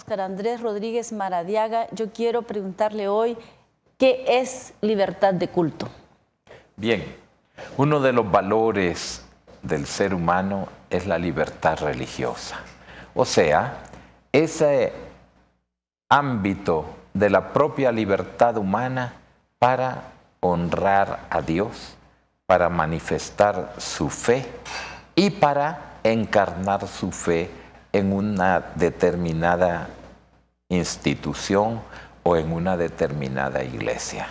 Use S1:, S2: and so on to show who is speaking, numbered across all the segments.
S1: Óscar Andrés Rodríguez Maradiaga. Yo quiero preguntarle hoy, ¿qué es libertad de culto?
S2: Bien, uno de los valores del ser humano es la libertad religiosa. O sea, ese ámbito de la propia libertad humana para honrar a Dios, para manifestar su fe y para encarnar su fe en una determinada institución o en una determinada iglesia.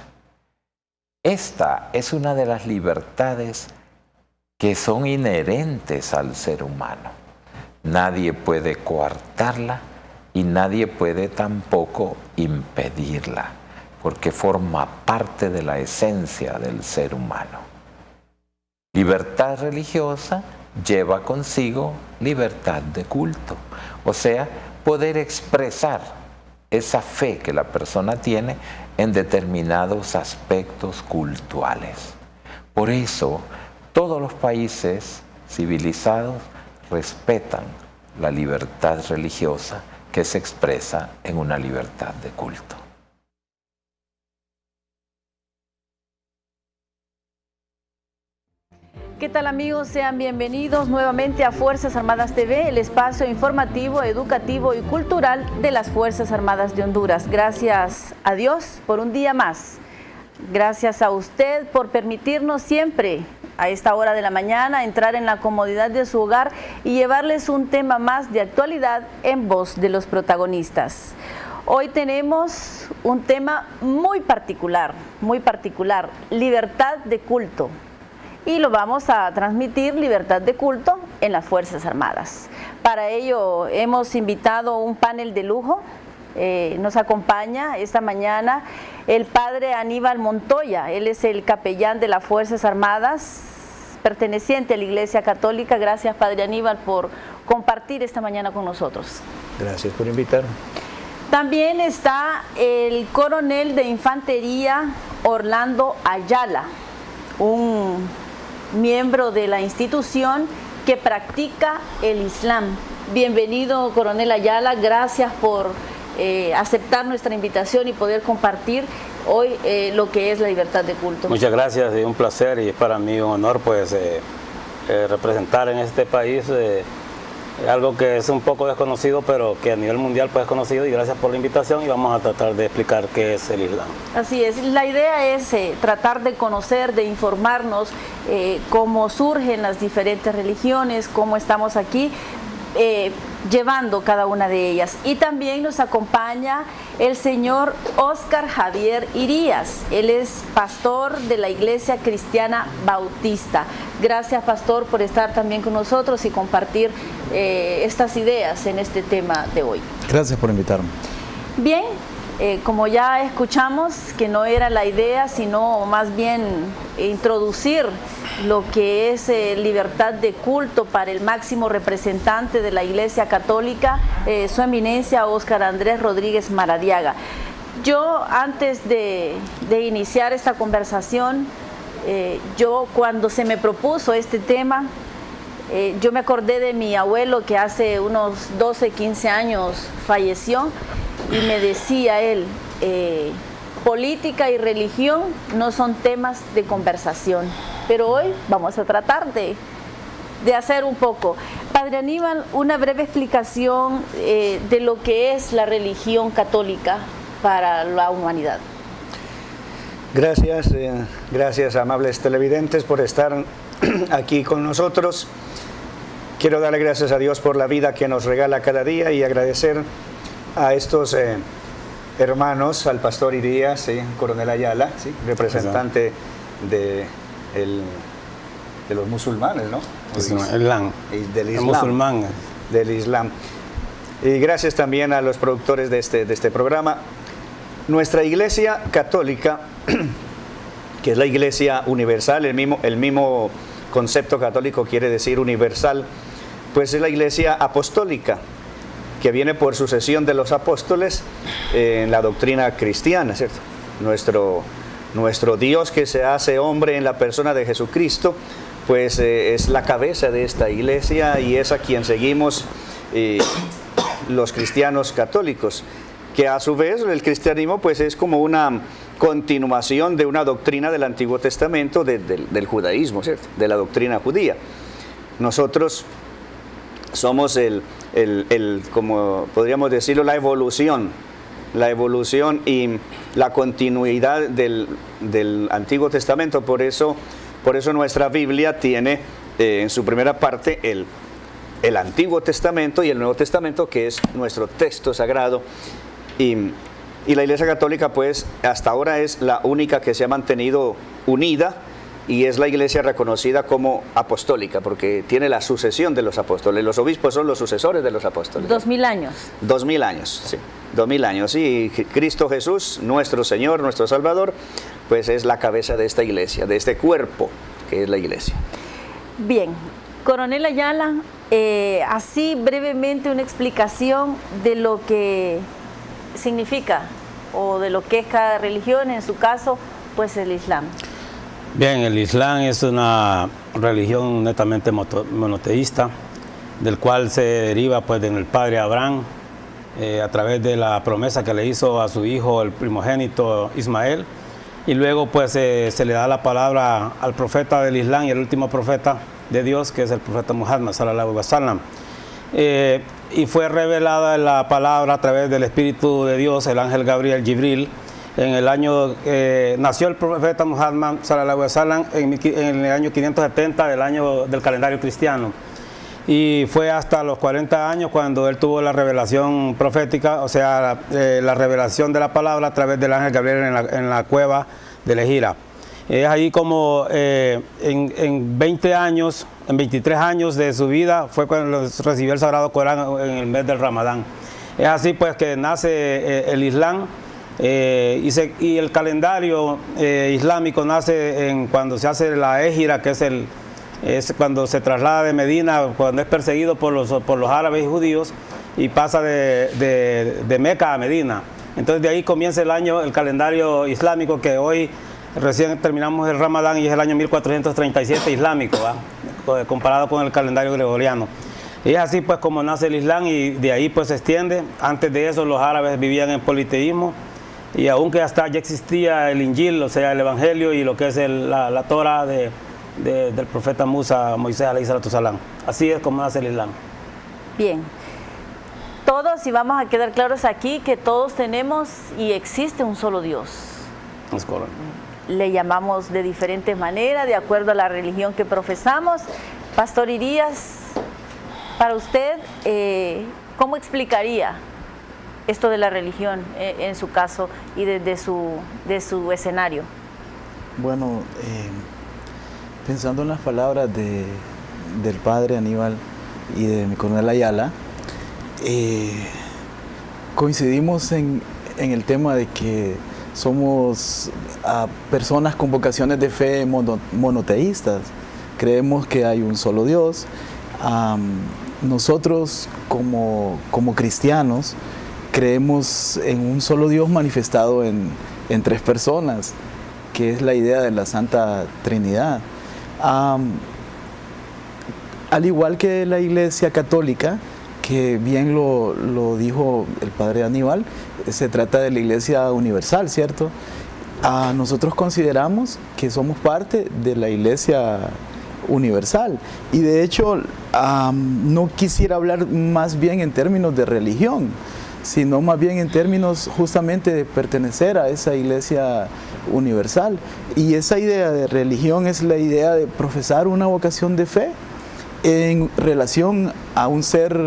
S2: Esta es una de las libertades que son inherentes al ser humano. Nadie puede coartarla y nadie puede tampoco impedirla, porque forma parte de la esencia del ser humano. Libertad religiosa lleva consigo libertad de culto, o sea, poder expresar esa fe que la persona tiene en determinados aspectos cultuales. Por eso, todos los países civilizados respetan la libertad religiosa que se expresa en una libertad de culto.
S1: ¿Qué tal, amigos? Sean bienvenidos nuevamente a Fuerzas Armadas TV, el espacio informativo, educativo y cultural de las Fuerzas Armadas de Honduras. Gracias a Dios por un día más. Gracias a usted por permitirnos siempre a esta hora de la mañana entrar en la comodidad de su hogar y llevarles un tema más de actualidad en voz de los protagonistas. Hoy tenemos un tema muy particular, libertad de culto. Y lo vamos a transmitir, libertad de culto, en las Fuerzas Armadas. Para ello hemos invitado un panel de lujo. Nos acompaña esta mañana el padre Aníbal Montoya. Él es el capellán de las Fuerzas Armadas, perteneciente a la Iglesia Católica. Gracias, padre Aníbal, por compartir esta mañana con nosotros.
S3: Gracias por invitarme.
S1: También está el coronel de infantería Orlando Ayala, un miembro de la institución que practica el Islam. Bienvenido, coronel Ayala, gracias por aceptar nuestra invitación y poder compartir hoy lo que es la libertad de culto.
S4: Muchas gracias, es un placer y es para mí un honor pues representar en este país algo que es un poco desconocido, pero que a nivel mundial pues es conocido, y gracias por la invitación y vamos a tratar de explicar qué es el Islam.
S1: Así es, la idea es tratar de conocer, de informarnos cómo surgen las diferentes religiones, cómo estamos aquí llevando cada una de ellas. Y también nos acompaña el señor Óscar Javier Irías. Él es pastor de la Iglesia Cristiana Bautista. Gracias, pastor, por estar también con nosotros y compartir estas ideas en este tema de hoy.
S3: Gracias por invitarme.
S1: Bien, como ya escuchamos, que no era la idea, sino más bien introducir lo que es libertad de culto para el máximo representante de la Iglesia Católica, su eminencia Óscar Andrés Rodríguez Maradiaga. Yo, antes de iniciar esta conversación, yo cuando se me propuso este tema, yo me acordé de mi abuelo que hace unos 12, 15 años falleció, y me decía él, política y religión no son temas de conversación, pero hoy vamos a tratar de hacer un poco. Padre Aníbal, una breve explicación de lo que es la religión católica para la humanidad.
S3: Gracias, gracias, amables televidentes, por estar aquí con nosotros. Quiero darle gracias a Dios por la vida que nos regala cada día y agradecer a estos hermanos, al pastor Irías, coronel Ayala, representante de los musulmanes, ¿no? Del Islam.
S4: Musulmán.
S3: Del Islam. Y gracias también a los productores de este programa. Nuestra Iglesia Católica, que es la Iglesia universal, el mismo concepto católico quiere decir universal, pues es la Iglesia apostólica, que viene por sucesión de los apóstoles en la doctrina cristiana, ¿cierto? Nuestro Dios, que se hace hombre en la persona de Jesucristo, pues es la cabeza de esta iglesia y es a quien seguimos los cristianos católicos, que a su vez el cristianismo pues es como una continuación de una doctrina del Antiguo Testamento, del judaísmo, ¿cierto? De la doctrina judía. Nosotros somos como podríamos decirlo, la evolución y la continuidad del Antiguo Testamento. Por eso nuestra Biblia tiene en su primera parte el Antiguo Testamento y el Nuevo Testamento, que es nuestro texto sagrado. Y la Iglesia Católica pues hasta ahora es la única que se ha mantenido unida, y es la iglesia reconocida como apostólica, porque tiene la sucesión de los apóstoles. Los obispos son los sucesores de los apóstoles.
S1: 2000 años.
S3: 2000 años, sí. 2000 años. Y Cristo Jesús, nuestro Señor, nuestro Salvador, pues es la cabeza de esta iglesia, de este cuerpo que es la iglesia.
S1: Bien, Coronel Ayala, así brevemente una explicación de lo que significa o de lo que es cada religión, en su caso, pues el Islam.
S4: Bien, el Islam es una religión netamente monoteísta, del cual se deriva pues del padre Abraham, a través de la promesa que le hizo a su hijo, el primogénito Ismael, y luego pues se le da la palabra al profeta del Islam y el último profeta de Dios, que es el profeta Muhammad sallallahu alaihi wasallam. Y fue revelada la palabra a través del Espíritu de Dios, el ángel Gabriel, Jibril. En el año, nació el profeta Muhammad sallallahu alaihi wasallam en el año 570 del calendario cristiano. Y fue hasta los 40 años cuando él tuvo la revelación profética, o sea, la revelación de la palabra a través del ángel Gabriel en la cueva de Lejira. Es ahí como en 20 años, en 23 años de su vida fue cuando recibió el Sagrado Corán en el mes del Ramadán. Es así pues que nace el Islam. Y el calendario islámico nace cuando se hace la égira, que es cuando se traslada de Medina, cuando es perseguido por los árabes y judíos, y pasa de Meca a Medina. Entonces de ahí comienza el calendario islámico, que hoy recién terminamos el Ramadán y es el año 1437 islámico, ¿va? Comparado con el calendario gregoriano. Y es así pues como nace el Islam, y de ahí pues se extiende. Antes de eso los árabes vivían en politeísmo, y aunque hasta ya existía el Injil, o sea, el Evangelio, y lo que es la Torah del profeta Moisés alayhi salatu salam. Así es como nace el Islam.
S1: Bien, todos, y vamos a quedar claros aquí, que todos tenemos y existe un solo Dios.
S4: Es correcto.
S1: Le llamamos de diferentes maneras, de acuerdo a la religión que profesamos. Pastor Irías, para usted, ¿cómo explicaría esto de la religión en su caso y desde su escenario?
S5: Bueno, pensando en las palabras del padre Aníbal y de mi coronel Ayala, coincidimos en el tema de que somos personas con vocaciones de fe monoteístas. Creemos que hay un solo Dios. Nosotros como cristianos creemos en un solo Dios manifestado en tres personas, que es la idea de la Santa Trinidad. Al igual que la Iglesia Católica, que bien lo dijo el padre Aníbal, se trata de la Iglesia universal, ¿cierto? Nosotros consideramos que somos parte de la Iglesia universal, y de hecho no quisiera hablar más bien en términos de religión, sino más bien en términos justamente de pertenecer a esa iglesia universal. Y esa idea de religión es la idea de profesar una vocación de fe en relación a un ser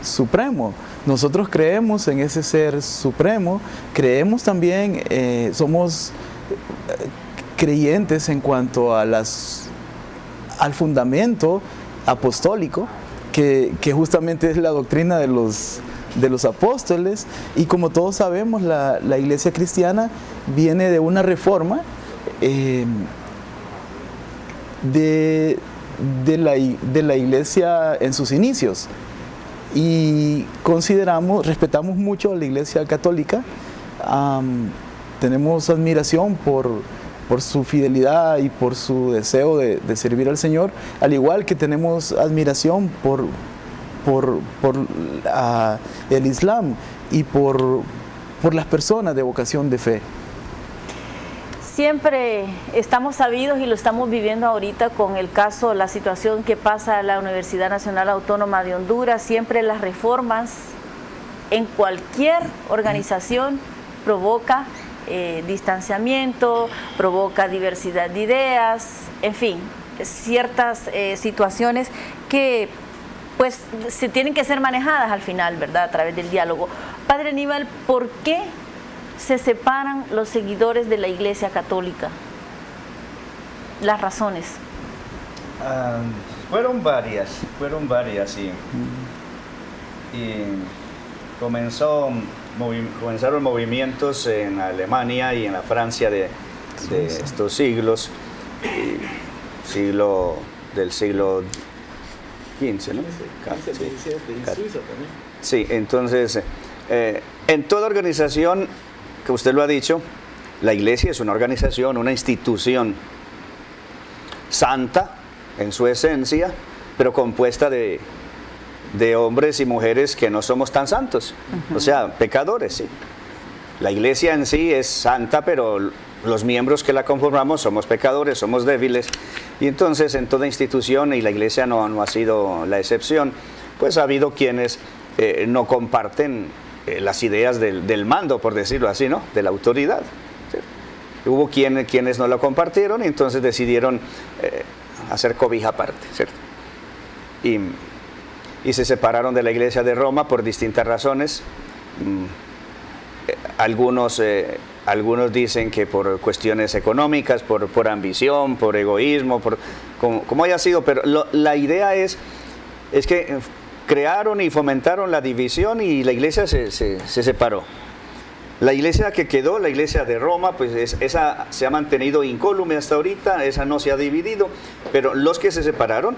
S5: supremo. Nosotros creemos en ese ser supremo, creemos también, somos creyentes en cuanto al fundamento apostólico, que justamente es la doctrina de los apóstoles, y como todos sabemos, la iglesia cristiana viene de una reforma de la iglesia en sus inicios, y respetamos mucho a la Iglesia Católica. Tenemos admiración por su fidelidad y por su deseo de servir al Señor, al igual que tenemos admiración por el Islam y por las personas de vocación de fe.
S1: Siempre estamos sabidos y lo estamos viviendo ahorita con el caso, la situación que pasa en la Universidad Nacional Autónoma de Honduras. Siempre las reformas en cualquier organización provoca distanciamiento, provoca diversidad de ideas, en fin, ciertas situaciones que pues se tienen que ser manejadas al final, ¿verdad?, a través del diálogo. Padre Aníbal, ¿por qué se separan los seguidores de la Iglesia Católica? Las razones.
S3: Fueron varias y comenzaron movimientos en Alemania y en la Francia de estos siglos, del siglo XV, ¿no? Sí, entonces, en toda organización, que usted lo ha dicho, la Iglesia es una organización, una institución santa en su esencia, pero compuesta de hombres y mujeres que no somos tan santos, o sea, pecadores, sí. La Iglesia en sí es santa, pero los miembros que la conformamos somos pecadores, somos débiles, y entonces en toda institución, y la Iglesia no ha sido la excepción, pues ha habido quienes no comparten las ideas del mando, por decirlo así, ¿no?, de la autoridad, ¿sí? Hubo quienes no lo compartieron y entonces decidieron hacer cobija aparte, ¿cierto? Y se separaron de la Iglesia de Roma por distintas razones. Algunos dicen que por cuestiones económicas, por ambición, por egoísmo, como haya sido, pero la idea es que crearon y fomentaron la división y la Iglesia se separó. La Iglesia que quedó, la Iglesia de Roma, pues esa se ha mantenido incólume hasta ahorita, esa no se ha dividido, pero los que se separaron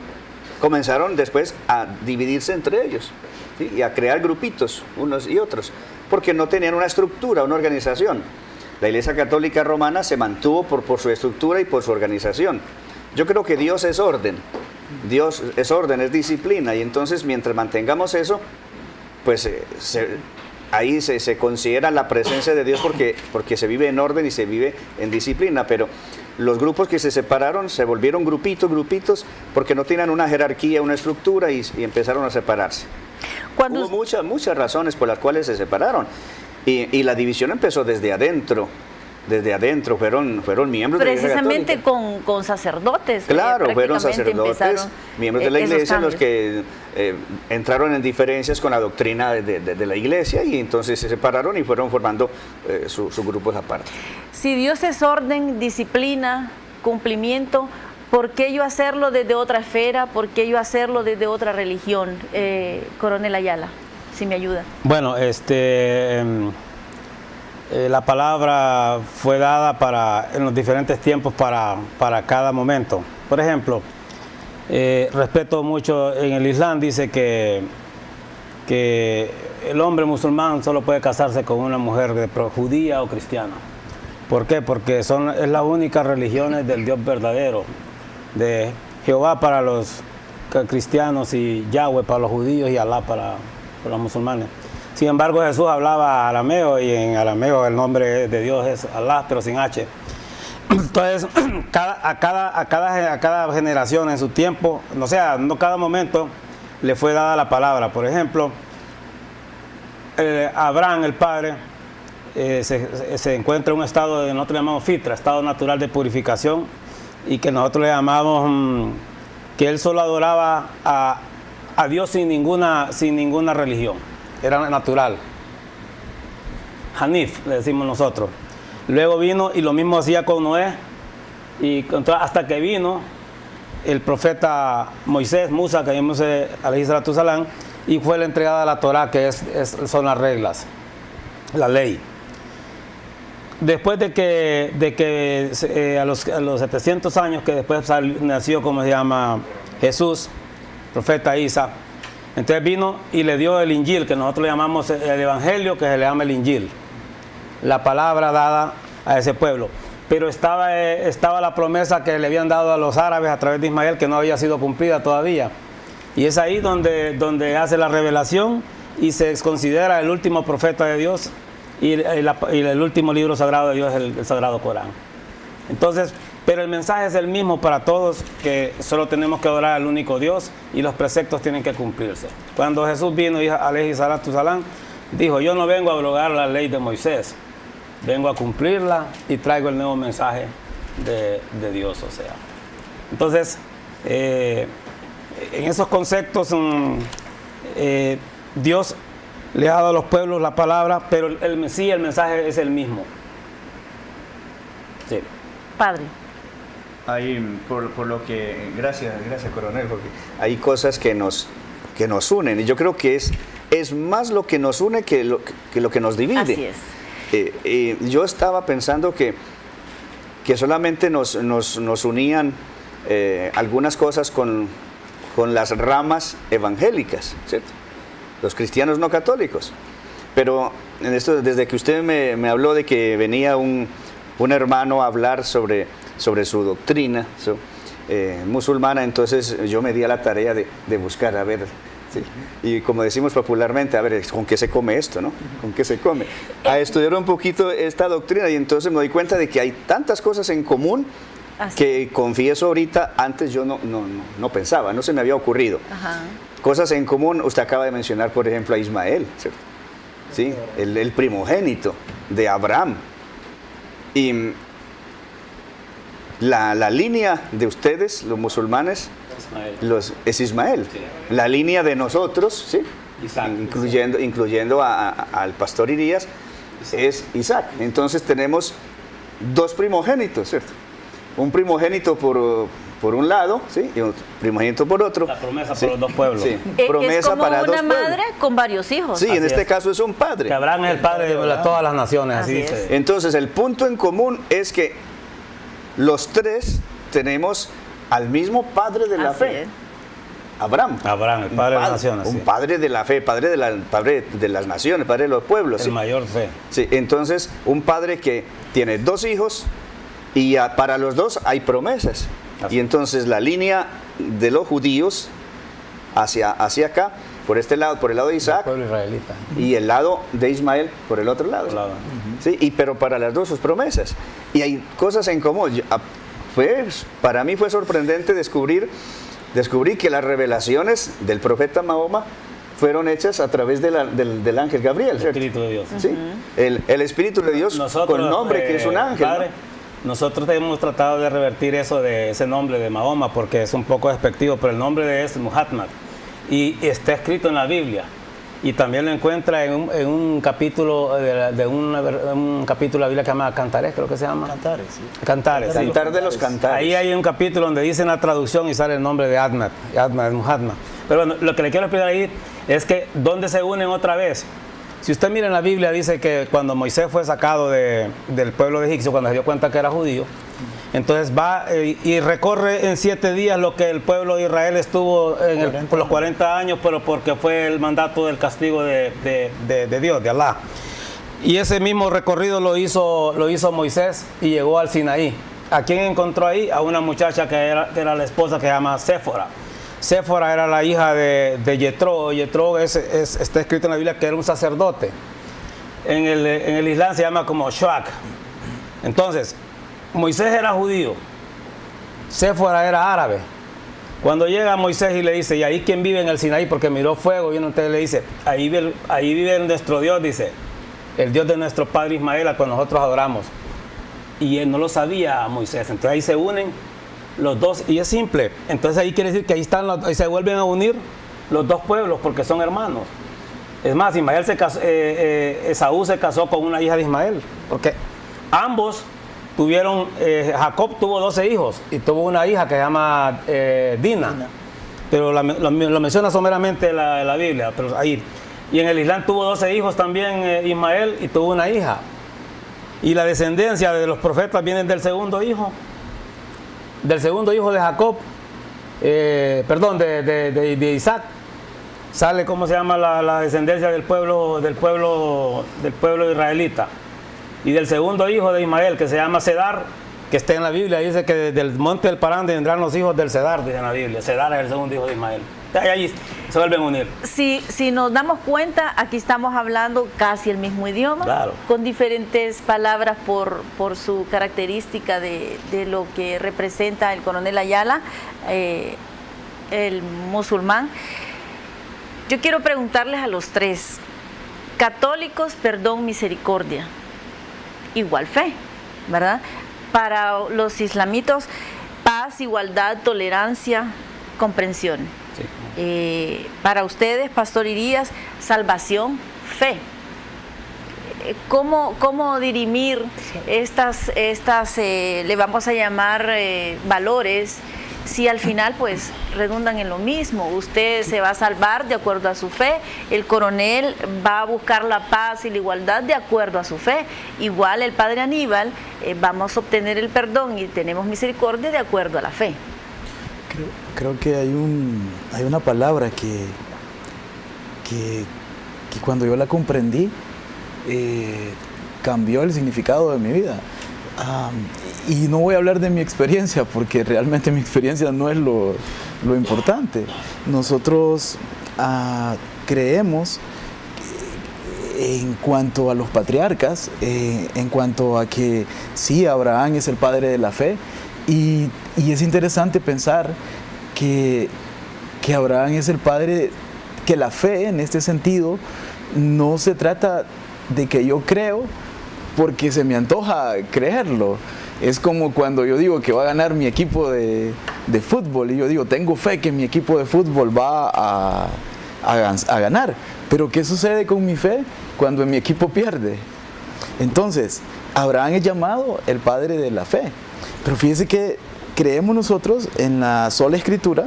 S3: comenzaron después a dividirse entre ellos, ¿sí?, y a crear grupitos unos y otros, porque no tenían una estructura, una organización. La Iglesia Católica Romana se mantuvo por su estructura y por su organización. Yo creo que Dios es orden, es disciplina, y entonces mientras mantengamos eso, pues ahí se considera la presencia de Dios porque se vive en orden y se vive en disciplina, pero los grupos que se separaron se volvieron grupitos, porque no tenían una jerarquía, una estructura y empezaron a separarse. Hubo muchas razones por las cuales se separaron y la división empezó desde adentro, fueron miembros
S1: precisamente
S3: de la Iglesia Católica.
S1: con sacerdotes.
S3: Claro, fueron sacerdotes, miembros de la Iglesia, los que entraron en diferencias con la doctrina de la Iglesia y entonces se separaron y fueron formando sus grupos aparte.
S1: Si Dios es orden, disciplina, cumplimiento, ¿por qué yo hacerlo desde otra esfera? ¿Por qué yo hacerlo desde otra religión? Coronel Ayala, si me ayuda.
S4: Bueno, la palabra fue dada en los diferentes tiempos para cada momento. Por ejemplo, respeto mucho, en el Islam dice que el hombre musulmán solo puede casarse con una mujer judía o cristiana. ¿Por qué? Porque es las únicas religiones del Dios verdadero, de Jehová para los cristianos y Yahweh para los judíos y Alá para los musulmanes. Sin embargo, Jesús hablaba arameo y en arameo el nombre de Dios es Alá, pero sin H. Entonces, a cada generación en su tiempo, no cada momento le fue dada la palabra. Por ejemplo, Abraham, el padre, se encuentra en un estado que nosotros llamamos fitra, estado natural de purificación, y que nosotros le llamamos que él solo adoraba a Dios sin ninguna religión. Era natural. Hanif, le decimos nosotros. Luego vino y lo mismo hacía con Noé, y hasta que vino el profeta Moisés, Musa, que vimos alayhi salatu salam, y fue la entregada la Torá, que son las reglas, la ley. Después de que a los 700 años que después nació, como se llama, Jesús, profeta Isa, entonces vino y le dio el Injil, que nosotros le llamamos el Evangelio, que se le llama el Injil, la palabra dada a ese pueblo. Pero estaba la promesa que le habían dado a los árabes a través de Ismael, que no había sido cumplida todavía. Y es ahí donde hace la revelación y se considera el último profeta de Dios y el último libro sagrado de Dios es el Sagrado Corán. Entonces, pero el mensaje es el mismo para todos, que solo tenemos que adorar al único Dios y los preceptos tienen que cumplirse. Cuando Jesús vino, alayhi salatu salam, dijo, yo no vengo a abrogar la ley de Moisés, vengo a cumplirla y traigo el nuevo mensaje de Dios, o sea. Entonces, en esos conceptos, Dios le ha dado a los pueblos la palabra, pero el mensaje es el mismo. Sí.
S1: Padre.
S3: Hay, por lo que, gracias coronel, porque hay cosas que nos unen, y yo creo que es más lo que nos une que lo que nos divide.
S1: Así es.
S3: Yo estaba pensando que solamente nos unían algunas cosas con las ramas evangélicas, ¿cierto? Los cristianos no católicos. Pero en esto, desde que usted me habló de que venía un hermano a hablar sobre su doctrina musulmana, entonces yo me di a la tarea de buscar, a ver, sí, y como decimos popularmente, a ver, ¿con qué se come esto, no? ¿Con qué se come? A estudiar un poquito esta doctrina, y entonces me doy cuenta de que hay tantas cosas en común que, confieso ahorita, antes yo no pensaba, no se me había ocurrido.
S1: Ajá.
S3: Cosas en común, usted acaba de mencionar, por ejemplo, a Ismael, ¿cierto? ¿Sí? El primogénito de Abraham. Y la línea de ustedes, los musulmanes, es Ismael.
S4: Sí.
S3: La línea de nosotros, ¿sí?
S4: Isaac.
S3: Incluyendo al pastor Irías, es Isaac. Entonces tenemos dos primogénitos, ¿cierto? Un primogénito por un lado, ¿sí? Y un primogénito por otro.
S4: La promesa
S3: ¿sí?
S4: por los dos pueblos.
S3: Sí.
S1: Es como
S3: para
S1: una
S3: dos
S1: madre
S3: pueblos.
S1: con varios hijos.
S3: Sí, en este
S4: es.
S3: caso es un padre.
S4: Que Abraham es el padre de todas las naciones, así
S1: Así
S4: dice.
S3: Entonces, el punto en común es que los tres tenemos al mismo padre de la
S1: Así
S3: fe,
S1: es.
S3: Abraham.
S4: Abraham, el padre de las naciones.
S3: Un
S4: sí.
S3: padre de la fe, padre de las naciones, padre de los pueblos.
S4: El
S3: ¿sí?
S4: mayor fe.
S3: Sí, entonces, un padre que tiene dos hijos y para los dos hay promesas.
S4: Así.
S3: Y entonces la línea de los judíos hacia acá, por este lado, por el lado de
S4: El
S3: Isaac,
S4: pueblo israelita.
S3: y el lado de Ismael por el otro lado.
S4: Claro.
S3: Sí, pero para las dos sus promesas. Y hay cosas en común. Para mí fue sorprendente descubrir que las revelaciones del profeta Mahoma fueron hechas a través del ángel Gabriel,
S4: El
S3: ¿cierto?
S4: Espíritu de Dios.
S3: Sí, el Espíritu de Dios con nombre que es un ángel.
S4: Padre,
S3: ¿no?
S4: nosotros hemos tratado de revertir eso de ese nombre de Mahoma porque es un poco despectivo, pero el nombre de él es Muhammad y está escrito en la Biblia. Y también lo encuentra en un capítulo un capítulo de la Biblia que se llama Cantares, creo que se llama.
S5: Cantares, sí.
S4: Cantares. Sí.
S3: Cantar de los cantares.
S4: Ahí hay un capítulo donde dice en la traducción y sale el nombre de Ahmad, Muhammad. Pero bueno, lo que le quiero explicar ahí es que ¿dónde se unen otra vez? Si usted mira en la Biblia, dice que cuando Moisés fue sacado del pueblo de egipcio, cuando se dio cuenta que era judío, entonces va y recorre en 7 días lo que el pueblo de Israel estuvo por los 40 años, pero porque fue el mandato del castigo de Dios, de Alá. Y ese mismo recorrido lo hizo Moisés y llegó al Sinaí. ¿A quién encontró ahí? A una muchacha que era la esposa que se llama Séfora. Séfora era la hija de Yetro. Yetro está escrito en la Biblia que era un sacerdote. En el Islam se llama como Shuak. Entonces, Moisés era judío, Séfora era árabe. Cuando llega Moisés y le dice, ¿y ahí quién vive en el Sinaí? Porque miró fuego y entonces le dice, ahí vive nuestro Dios, dice, el Dios de nuestro padre Ismael, a quien nosotros adoramos. Y él no lo sabía a Moisés. Entonces ahí se unen los dos y es simple. Entonces ahí quiere decir que ahí se vuelven a unir los dos pueblos porque son hermanos. Es más, Esaú se casó con una hija de Ismael, porque ambos tuvieron, Jacob tuvo 12 hijos y tuvo una hija que se llama Dina. Pero lo menciona someramente la Biblia, pero ahí. Y en el Islam tuvo 12 hijos también Ismael y tuvo una hija. Y la descendencia de los profetas vienen del segundo hijo de Jacob, de Isaac. Sale, ¿cómo se llama? La descendencia del pueblo israelita. Y del segundo hijo de Ismael, que se llama Cedar, que está en la Biblia, dice que del monte del Parán vendrán los hijos del Cedar, dice en la Biblia. Cedar es el segundo hijo de Ismael. ahí se vuelven a unir.
S1: Si nos damos cuenta, aquí estamos hablando casi el mismo idioma,
S4: Claro.
S1: con diferentes palabras por su característica de lo que representa el coronel Ayala, el musulmán. Yo quiero preguntarles a los tres: católicos, perdón, misericordia, igual fe, ¿verdad? Para los islamitos, paz, igualdad, tolerancia, comprensión.
S4: Sí.
S1: Para ustedes, Pastor Irías, salvación, fe. ¿Cómo dirimir estas le vamos a llamar valores, si al final pues redundan en lo mismo? Usted se va a salvar de acuerdo a su fe, el coronel va a buscar la paz y la igualdad de acuerdo a su fe, igual el padre Aníbal, vamos a obtener el perdón y tenemos misericordia de acuerdo a la fe.
S5: Creo que hay una palabra que cuando yo la comprendí, cambió el significado de mi vida. Y no voy a hablar de mi experiencia, porque realmente mi experiencia no es lo importante. Nosotros creemos en cuanto a los patriarcas, en cuanto a que sí, Abraham es el padre de la fe, y es interesante pensar que Abraham es el padre, que la fe en este sentido no se trata de que yo creo porque se me antoja creerlo. Es como cuando yo digo que va a ganar mi equipo de fútbol, y yo digo, tengo fe que mi equipo de fútbol va a ganar. Pero ¿qué sucede con mi fe cuando mi equipo pierde? Entonces, Abraham es llamado el padre de la fe. Pero fíjese que creemos nosotros en la sola escritura,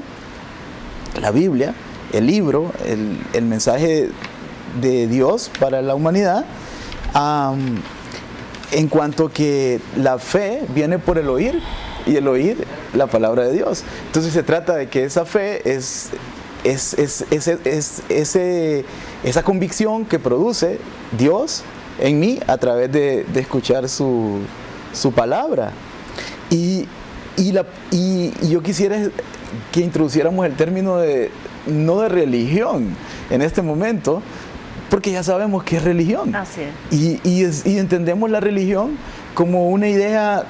S5: la Biblia, el libro, el mensaje de Dios para la humanidad, en cuanto que la fe viene por el oír, y el oír la palabra de Dios. Entonces se trata de que esa fe es esa convicción que produce Dios en mí a través de escuchar su palabra. Y yo quisiera que introduciéramos el término no de religión en este momento, porque ya sabemos qué es religión.
S1: Así es.
S5: Y entendemos la religión como una idea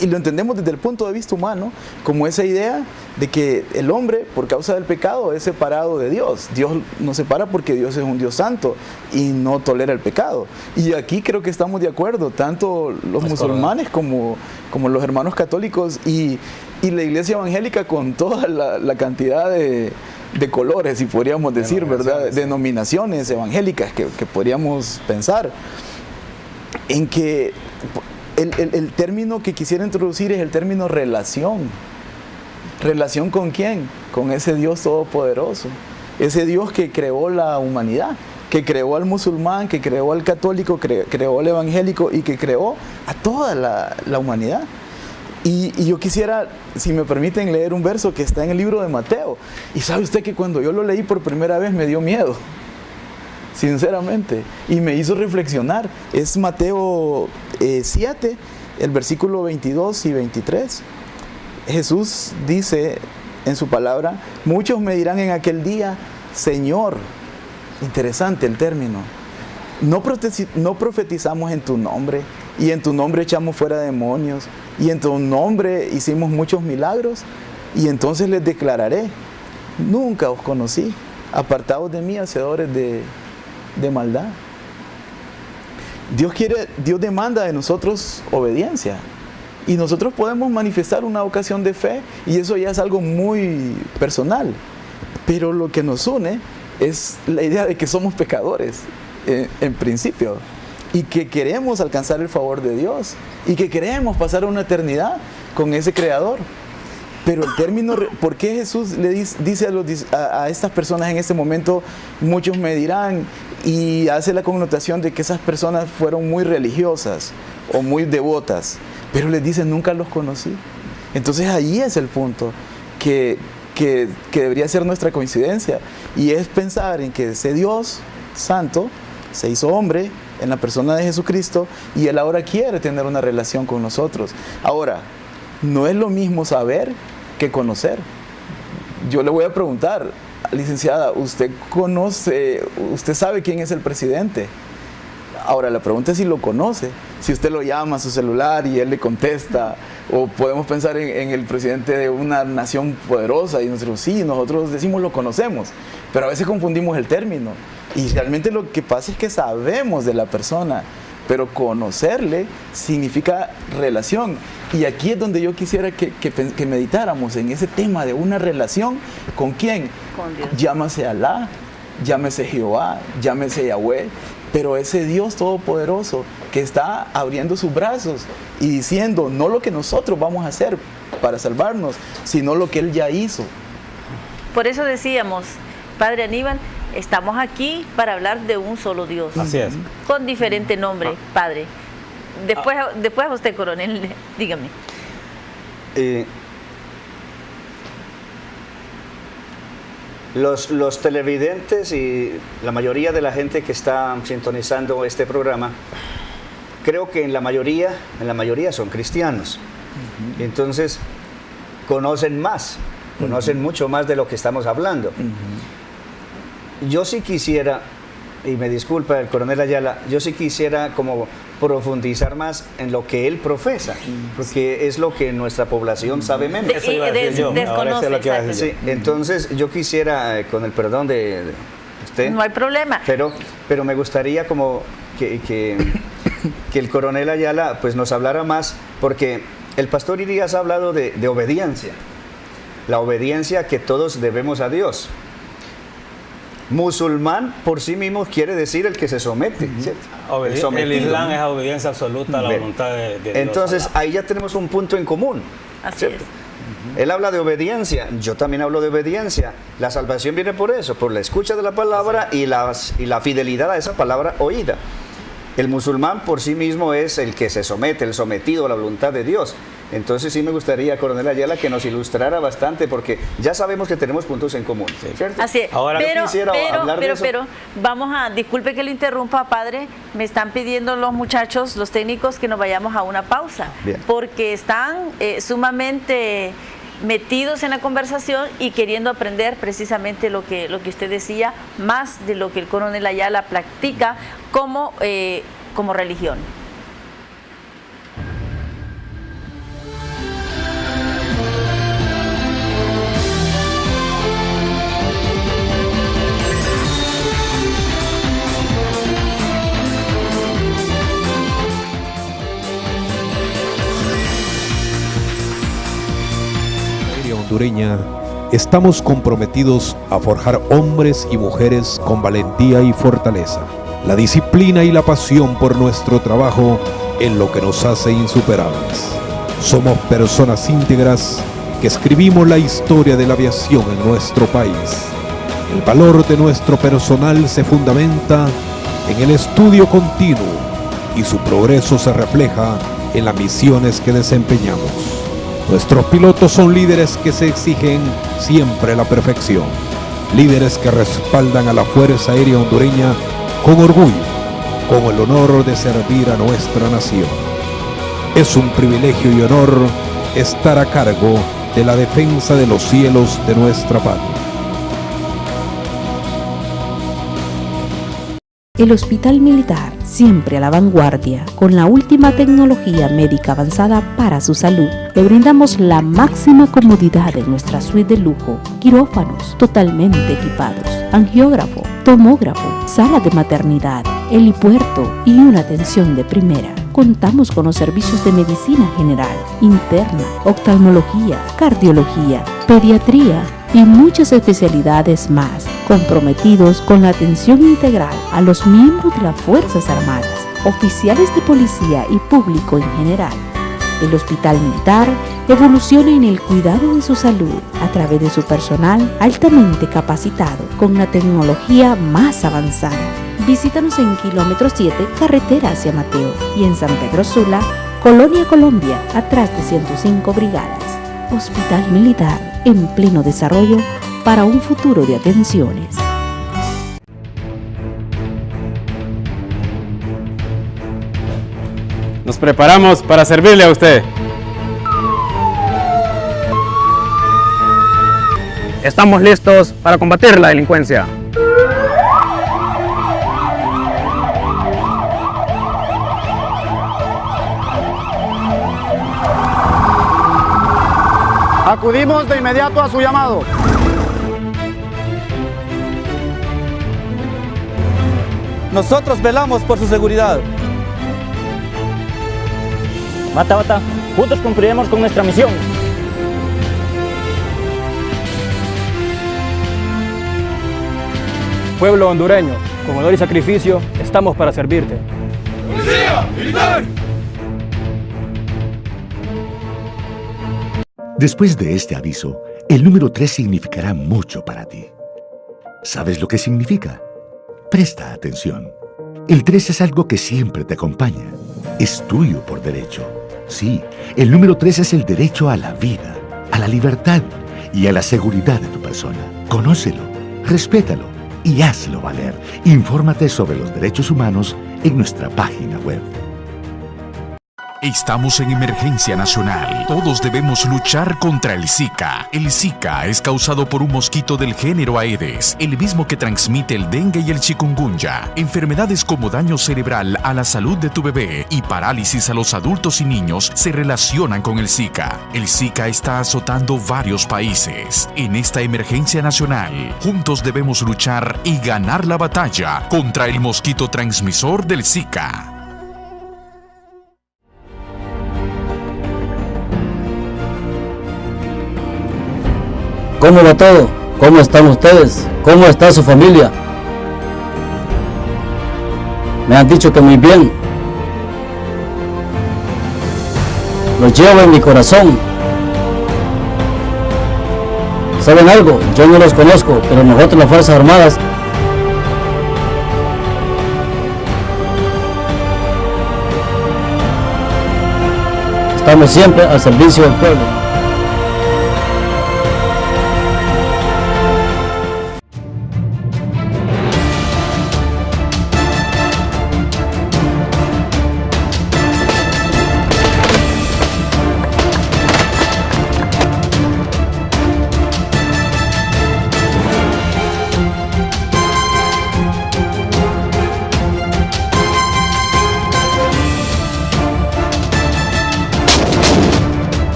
S5: y lo entendemos desde el punto de vista humano, como esa idea de que el hombre, por causa del pecado, es separado de Dios. Dios nos separa porque Dios es un Dios santo y no tolera el pecado. Y aquí creo que estamos de acuerdo, tanto los musulmanes como los hermanos católicos y la iglesia evangélica, con toda la cantidad de colores, si podríamos decir, ¿verdad? Denominaciones evangélicas que podríamos pensar. En que el término que quisiera introducir es el término relación. ¿Relación con quién? Con ese Dios todopoderoso. Ese Dios que creó la humanidad, que creó al musulmán, que creó al católico, creó al evangélico y que creó a toda la humanidad. Y yo quisiera, si me permiten, leer un verso que está en el libro de Mateo. Y sabe usted que cuando yo lo leí por primera vez me dio miedo, sinceramente, y me hizo reflexionar. Es Mateo 7, el versículo 22 y 23. Jesús dice en su palabra: muchos me dirán en aquel día, Señor, interesante el término, no profetizamos en tu nombre, y en tu nombre echamos fuera demonios, y en tu nombre hicimos muchos milagros. Y entonces les declararé: nunca os conocí, apartados de mí, hacedores de maldad. Dios demanda de nosotros obediencia, y nosotros podemos manifestar una vocación de fe, y eso ya es algo muy personal, pero lo que nos une es la idea de que somos pecadores en principio, y que queremos alcanzar el favor de Dios, y que queremos pasar una eternidad con ese Creador. Pero el término, ¿por qué Jesús le dice a estas personas en este momento, muchos me dirán, y hace la connotación de que esas personas fueron muy religiosas o muy devotas, pero les dice, nunca los conocí? Entonces ahí es el punto que debería ser nuestra coincidencia, y es pensar en que ese Dios santo se hizo hombre en la persona de Jesucristo, y Él ahora quiere tener una relación con nosotros. Ahora, no es lo mismo saber que conocer. yo le voy a preguntar, licenciada, ¿usted sabe quién es el presidente? Ahora, la pregunta es si lo conoce, si usted lo llama a su celular y él le contesta, o podemos pensar en el presidente de una nación poderosa y nosotros decimos lo conocemos, pero a veces confundimos el término y realmente lo que pasa es que sabemos de la persona, pero conocerle significa relación. Y aquí es donde yo quisiera que meditáramos en ese tema de una relación. ¿Con quién?
S1: Con Dios.
S5: Llámese Alá, llámese Jehová, llámese Yahweh, pero ese Dios todopoderoso que está abriendo sus brazos y diciendo no lo que nosotros vamos a hacer para salvarnos, sino lo que Él ya hizo.
S1: Por eso decíamos, Padre Aníbal, estamos aquí para hablar de un solo Dios.
S4: Así es.
S1: Con diferente nombre, Padre. Después a usted, coronel, dígame.
S3: Los televidentes y la mayoría de la gente que está sintonizando este programa, creo que en la mayoría son cristianos. Entonces, conocen mucho más de lo que estamos hablando. Yo sí quisiera, y me disculpa el coronel Ayala, yo sí quisiera como profundizar más en lo que él profesa, porque es lo que nuestra población sabe menos.
S4: Eso iba a decir yo. Ahora eso es lo que iba a decir
S3: Sí, entonces yo quisiera, con el perdón de usted,
S1: No hay problema.
S3: pero me gustaría como que el coronel Ayala pues nos hablara más, porque el pastor Irías ha hablado de obediencia, la obediencia que todos debemos a Dios. Musulmán por sí mismo quiere decir el que se somete, ¿cierto?
S4: El Islam es obediencia absoluta a la voluntad de Dios.
S3: Entonces ahí ya tenemos un punto en común.
S1: Así
S3: ¿cierto?
S1: es.
S3: Él habla de obediencia, yo también hablo de obediencia. La salvación viene por eso, por la escucha de la palabra y la fidelidad a esa palabra oída. El musulmán por sí mismo es el que se somete, el sometido a la voluntad de Dios. Entonces sí me gustaría, coronel Ayala, que nos ilustrara bastante, porque ya sabemos que tenemos puntos en común, ¿cierto?
S1: Así es.
S3: Ahora
S1: Pero vamos a, disculpe que lo interrumpa, padre, me están pidiendo los muchachos, los técnicos, que nos vayamos a una pausa.
S3: Bien.
S1: Porque están sumamente metidos en la conversación y queriendo aprender precisamente lo que usted decía, más de lo que el coronel Ayala practica como religión.
S6: Hondureña, estamos comprometidos a forjar hombres y mujeres con valentía y fortaleza, la disciplina y la pasión por nuestro trabajo en lo que nos hace insuperables. Somos personas íntegras que escribimos la historia de la aviación en nuestro país. El valor de nuestro personal se fundamenta en el estudio continuo y su progreso se refleja en las misiones que desempeñamos. Nuestros pilotos son líderes que se exigen siempre la perfección, líderes que respaldan a la Fuerza Aérea Hondureña con orgullo, con el honor de servir a nuestra nación. Es un privilegio y honor estar a cargo de la defensa de los cielos de nuestra patria.
S7: El Hospital Militar, siempre a la vanguardia, con la última tecnología médica avanzada para su salud. Le brindamos la máxima comodidad en nuestra suite de lujo, quirófanos totalmente equipados, angiógrafo, tomógrafo, sala de maternidad, helipuerto y una atención de primera. Contamos con los servicios de medicina general, interna, oftalmología, cardiología, pediatría y muchas especialidades más, comprometidos con la atención integral a los miembros de las Fuerzas Armadas, oficiales de policía y público en general. El Hospital Militar evoluciona en el cuidado de su salud a través de su personal altamente capacitado con la tecnología más avanzada. Visítanos en kilómetro 7, carretera hacia Mateo, y en San Pedro Sula, Colonia Colombia, atrás de 105 brigadas. Hospital Militar, en pleno desarrollo para un futuro de atenciones.
S8: Nos preparamos para servirle a usted. estamos listos para combatir la delincuencia.
S9: Acudimos de inmediato a su llamado.
S5: Nosotros velamos por su seguridad.
S10: Bata, bata, juntos cumpliremos con nuestra misión.
S11: Pueblo hondureño, con honor y sacrificio, estamos para servirte.
S12: ¡Policía! ¡Militar!
S13: Después de este aviso, el número 3 significará mucho para ti. ¿Sabes lo que significa? Presta atención. El 3 es algo que siempre te acompaña. Es tuyo por derecho. Sí, el número 3 es el derecho a la vida, a la libertad y a la seguridad de tu persona. Conócelo, respétalo y hazlo valer. Infórmate sobre los derechos humanos en nuestra página web.
S14: Estamos en emergencia nacional. Todos debemos luchar contra el Zika. El Zika es causado por un mosquito del género Aedes, el mismo que transmite el dengue y el chikungunya. Enfermedades como daño cerebral a la salud de tu bebé y parálisis a los adultos y niños se relacionan con el Zika. El Zika está azotando varios países. En esta emergencia nacional, juntos debemos luchar y ganar la batalla contra el mosquito transmisor del Zika.
S10: ¿Cómo va todo? ¿Cómo están ustedes? ¿Cómo está su familia? Me han dicho que muy bien. Los llevo en mi corazón. ¿Saben algo? Yo no los conozco, pero nosotros, las Fuerzas Armadas, estamos siempre al servicio del pueblo.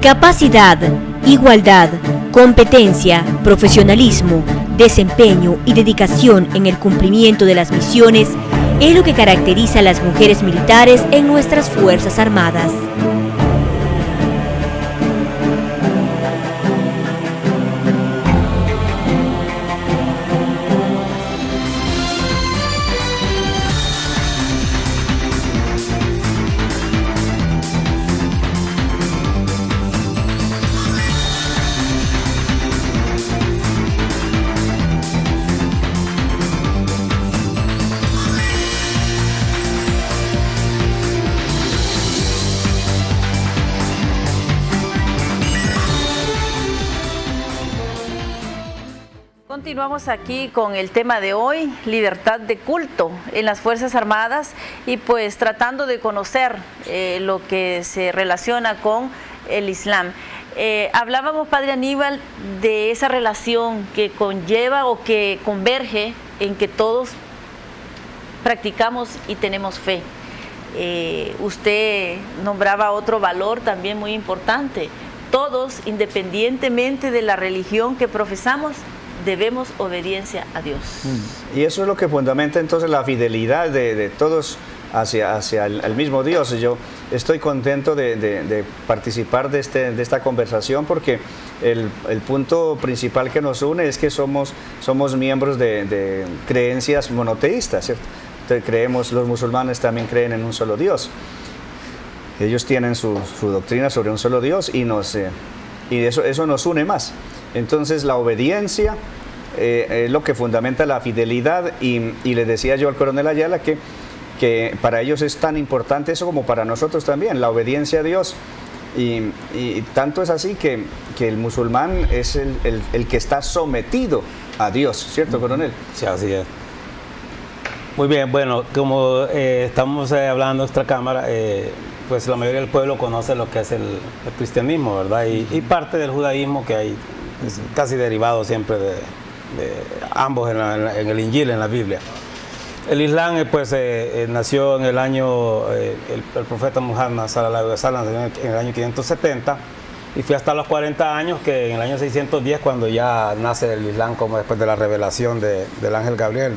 S15: Capacidad, igualdad, competencia, profesionalismo, desempeño y dedicación en el cumplimiento de las misiones es lo que caracteriza a las mujeres militares en nuestras Fuerzas Armadas.
S1: Continuamos aquí con el tema de hoy, libertad de culto en las Fuerzas Armadas y pues tratando de conocer lo que se relaciona con el Islam. Hablábamos, Padre Aníbal, de esa relación que conlleva o que converge en que todos practicamos y tenemos fe. Usted nombraba otro valor también muy importante. Todos, independientemente de la religión que profesamos, debemos obediencia a Dios.
S3: Y eso es lo que fundamenta entonces la fidelidad de todos hacia el mismo Dios. Yo estoy contento de participar de esta conversación porque el punto principal que nos une es que somos miembros de creencias monoteístas, ¿cierto? Entonces, creemos, los musulmanes también creen en un solo Dios. Ellos tienen su doctrina sobre un solo Dios y eso nos une más. Entonces la obediencia es lo que fundamenta la fidelidad y le decía yo al coronel Ayala que para ellos es tan importante eso como para nosotros también. La obediencia a Dios Y tanto es así que el musulmán es el que está sometido a Dios, ¿cierto, coronel?
S4: Sí, así es. Muy bien, bueno, como estamos hablando en nuestra cámara, pues la mayoría del pueblo conoce lo que es el cristianismo, ¿verdad? Y parte del judaísmo que hay, es casi derivado siempre de ambos en el Injil, en la Biblia. El Islam pues nació en el año, el profeta Muhammad sallallahu alaihi wasallam en el año 570 y fue hasta los 40 años que en el año 610 cuando ya nace el Islam como después de la revelación del ángel Gabriel.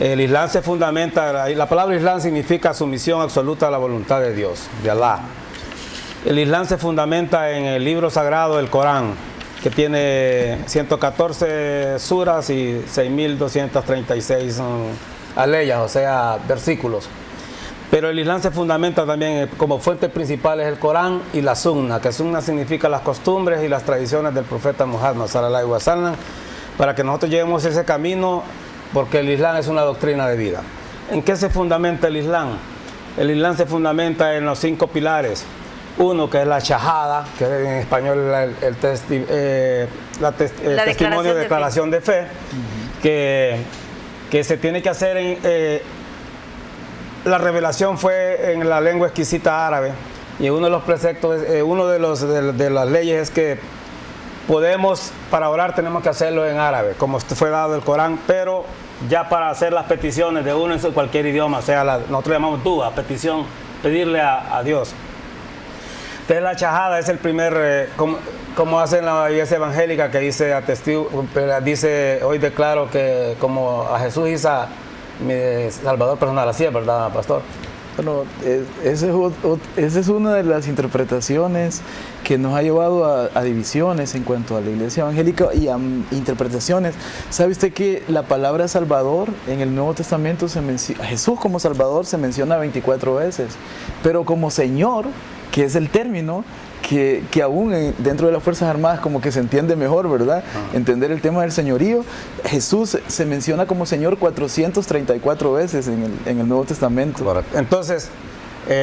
S4: El Islam se fundamenta, la palabra Islam significa sumisión absoluta a la voluntad de Dios, de Allah. El Islam se fundamenta en el libro sagrado, el Corán, que tiene 114 suras y 6.236 aleyas, o sea, versículos. Pero el Islam se fundamenta también como fuente principal es el Corán y la Sunna, que Sunna significa las costumbres y las tradiciones del profeta Muhammad sallallahu alaihi wasallam, para que nosotros llevemos ese camino, porque el Islam es una doctrina de vida. ¿En qué se fundamenta el Islam? El Islam se fundamenta en los 5 pilares. Uno, que es la shahada, que es en español el testimonio de declaración de fe, que se tiene que hacer la revelación fue en la lengua exquisita árabe, y uno de los preceptos, de las leyes es que para orar tenemos que hacerlo en árabe, como fue dado el Corán, pero ya para hacer las peticiones de uno en cualquier idioma, o sea, nosotros llamamos dua, petición, pedirle a Dios. Entonces la shahada es el primer, como hacen la iglesia evangélica, que dice, hoy declaro que como a Jesús hizo mi Salvador personal, así es, ¿verdad, pastor?
S5: Bueno, esa es una de las interpretaciones que nos ha llevado a divisiones en cuanto a la iglesia evangélica y a interpretaciones. ¿Sabe usted que la palabra Salvador en el Nuevo Testamento a Jesús como Salvador se menciona 24 veces, pero como Señor, que es el término que aún dentro de las Fuerzas Armadas como que se entiende mejor, ¿verdad? Entender el tema del señorío. Jesús se menciona como Señor 434 veces en el Nuevo Testamento.
S4: Correcto. Entonces,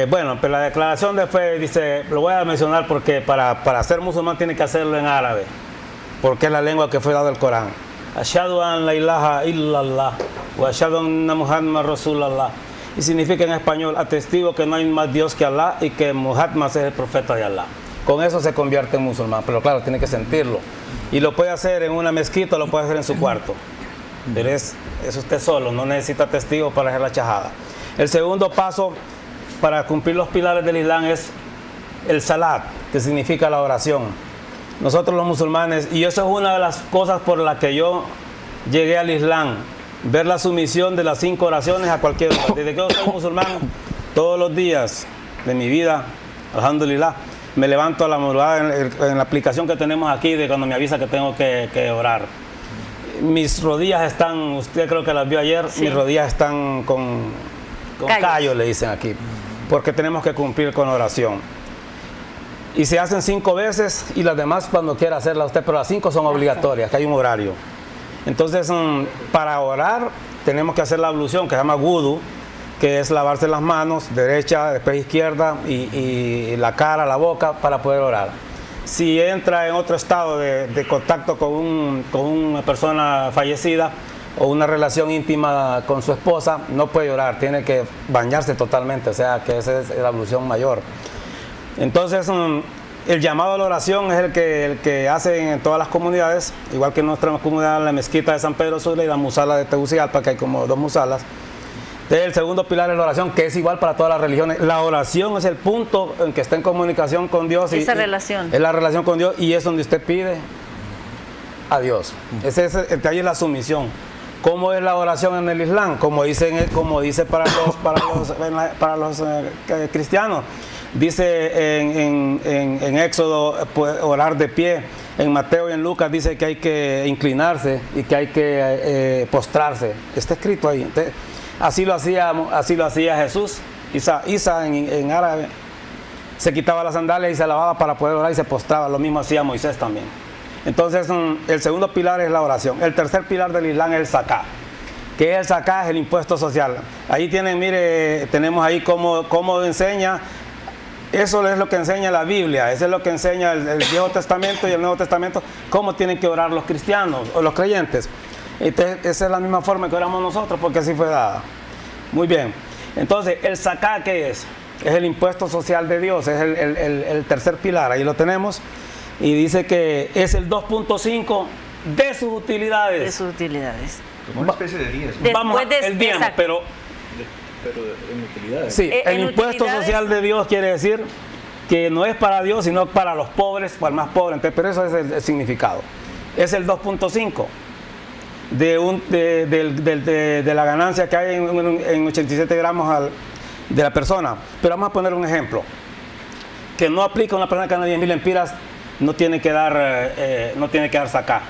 S4: bueno, pero la declaración de fe dice, lo voy a mencionar porque para ser musulmán tiene que hacerlo en árabe, porque es la lengua que fue dada el Corán. Ashhadu an la ilaha illallah wa ashhadu anna Muhammad Rasulallah. Y significa en español, atestigo que no hay más Dios que Allah y que Muhammad es el profeta de Allah. Con eso se convierte en musulmán, pero claro, tiene que sentirlo. Y lo puede hacer en una mezquita, lo puede hacer en su cuarto. Pero es usted solo, no necesita testigos para hacer la shahada. El segundo paso para cumplir los pilares del Islam es el salat, que significa la oración. Nosotros los musulmanes, y eso es una de las cosas por las que yo llegué al Islam, ver la sumisión de las 5 oraciones a cualquier hora. Desde que yo soy musulmán, todos los días de mi vida, alhamdulillah, me levanto a la madrugada en la aplicación que tenemos aquí de cuando me avisa que tengo que orar. Mis rodillas están, usted creo que las vio ayer, sí. Mis rodillas están con callos, le dicen aquí, porque tenemos que cumplir con oración. Y se hacen 5 veces y las demás cuando quiera hacerlas usted, pero las 5 son obligatorias, que hay un horario. Entonces, para orar tenemos que hacer la ablución que se llama wudu, que es lavarse las manos, derecha, después izquierda, y la cara, la boca, para poder orar. Si entra en otro estado de contacto con una persona fallecida o una relación íntima con su esposa, no puede orar, tiene que bañarse totalmente, o sea que esa es la ablución mayor. Entonces, el llamado a la oración es el que hacen en todas las comunidades, igual que en nuestra comunidad, la mezquita de San Pedro Sula y la musala de Tegucigalpa, que hay como 2 musalas. El segundo pilar es la oración, que es igual para todas las religiones. La oración es el punto en que está en comunicación con Dios.
S1: Esa relación.
S4: Es la relación con Dios y es donde usted pide a Dios. Ahí es la sumisión. ¿Cómo es la oración en el Islam? Como dice para los cristianos. Dice en Éxodo orar de pie. En Mateo y en Lucas dice que hay que inclinarse y que hay que postrarse. Está escrito ahí. Así lo hacía Jesús. Isa en árabe se quitaba las sandalias y se lavaba para poder orar y se postraba. Lo mismo hacía Moisés también. Entonces, el segundo pilar es la oración. El tercer pilar del Islam es el zakat. ¿Qué es el zakat? Es el impuesto social. Ahí tienen, mire, tenemos ahí cómo enseña Eso es lo que enseña la Biblia, eso es lo que enseña el Viejo Testamento y el Nuevo Testamento, cómo tienen que orar los cristianos o los creyentes. Entonces, esa es la misma forma que oramos nosotros, porque así fue dada. Muy bien. Entonces, el zacá, ¿qué es? Es el impuesto social de Dios, es el tercer pilar, ahí lo tenemos. Y dice que es el 2.5 de sus utilidades.
S1: De sus utilidades.
S3: Como una especie de diezmo.
S4: Vamos, el diezmo, pero
S3: en utilidades.
S4: Sí, el impuesto social de Dios quiere decir que no es para Dios, sino para los pobres, para el más pobre. Entonces, pero eso es el significado. Es el 2.5 de la ganancia que hay en 87 gramos de la persona. Pero vamos a poner un ejemplo que no aplica a una persona que gana 10.000 lempiras, no tiene que dar zacá,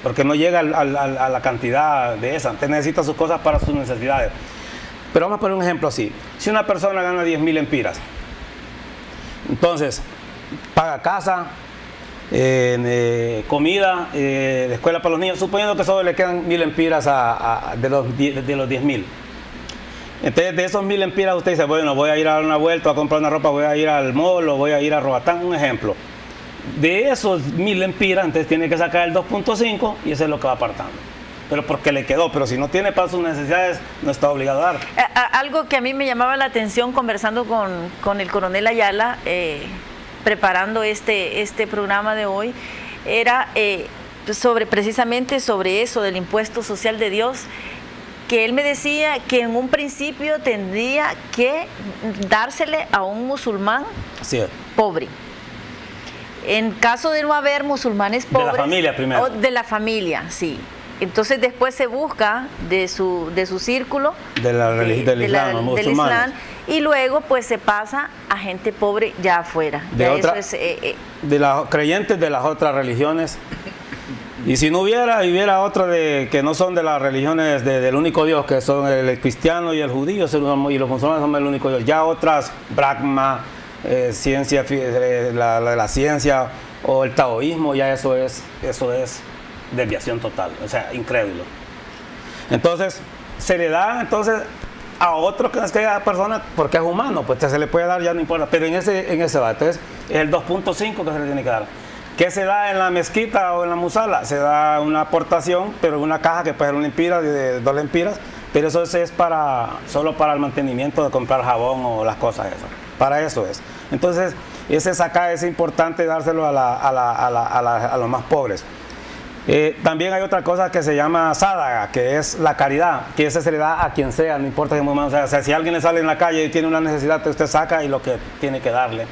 S4: porque no llega a la cantidad de esa. Entonces necesita sus cosas para sus necesidades. Pero vamos a poner un ejemplo así. Si una persona gana 10.000 lempiras, entonces paga casa, comida, escuela para los niños, suponiendo que solo le quedan 1.000 lempiras de los 10.000. Entonces, de esos 1.000 lempiras, usted dice, bueno, voy a ir a dar una vuelta, a comprar una ropa, voy a ir al mall, o voy a ir a Roatán, un ejemplo. De esos 1.000 lempiras, entonces tiene que sacar el 2.5 y eso es lo que va apartando. Pero porque le quedó, pero si no tiene para sus necesidades, no está obligado a dar.
S1: Algo que a mí me llamaba la atención conversando con el coronel Ayala, preparando este programa de hoy, era precisamente sobre eso del impuesto social de Dios, que él me decía que en un principio tendría que dársele a un musulmán pobre. En caso de no haber musulmanes pobres...
S4: De la familia primero.
S1: De la familia, sí. Entonces después se busca de su círculo
S4: del Islam,
S1: y luego pues se pasa a gente pobre ya afuera.
S4: De los creyentes de las otras religiones. Y si no hubiera otro que no son de las religiones del único Dios, que son el cristiano y el judío, y los musulmanes son el único Dios. Ya otras, Brahma, ciencia, la ciencia o el taoísmo, ya eso es desviación total, o sea, incrédulo. Entonces, se le da a otro que es persona porque es humano, pues se le puede dar, ya no importa, pero en ese va. Entonces, es el 2.5 que se le tiene que dar. ¿Qué se da en la mezquita o en la musala? Se da una aportación, pero en una caja que puede ser una lempira, de 2 lempiras, pero eso es solo para el mantenimiento de comprar jabón o las cosas esas. Para eso es. Entonces, ese zacá es importante dárselo a los más pobres. También hay otra cosa que se llama sádaga, que es la caridad, que ese se le da a quien sea, no importa que o sea, si alguien le sale en la calle y tiene una necesidad, usted saca y lo que tiene que darle.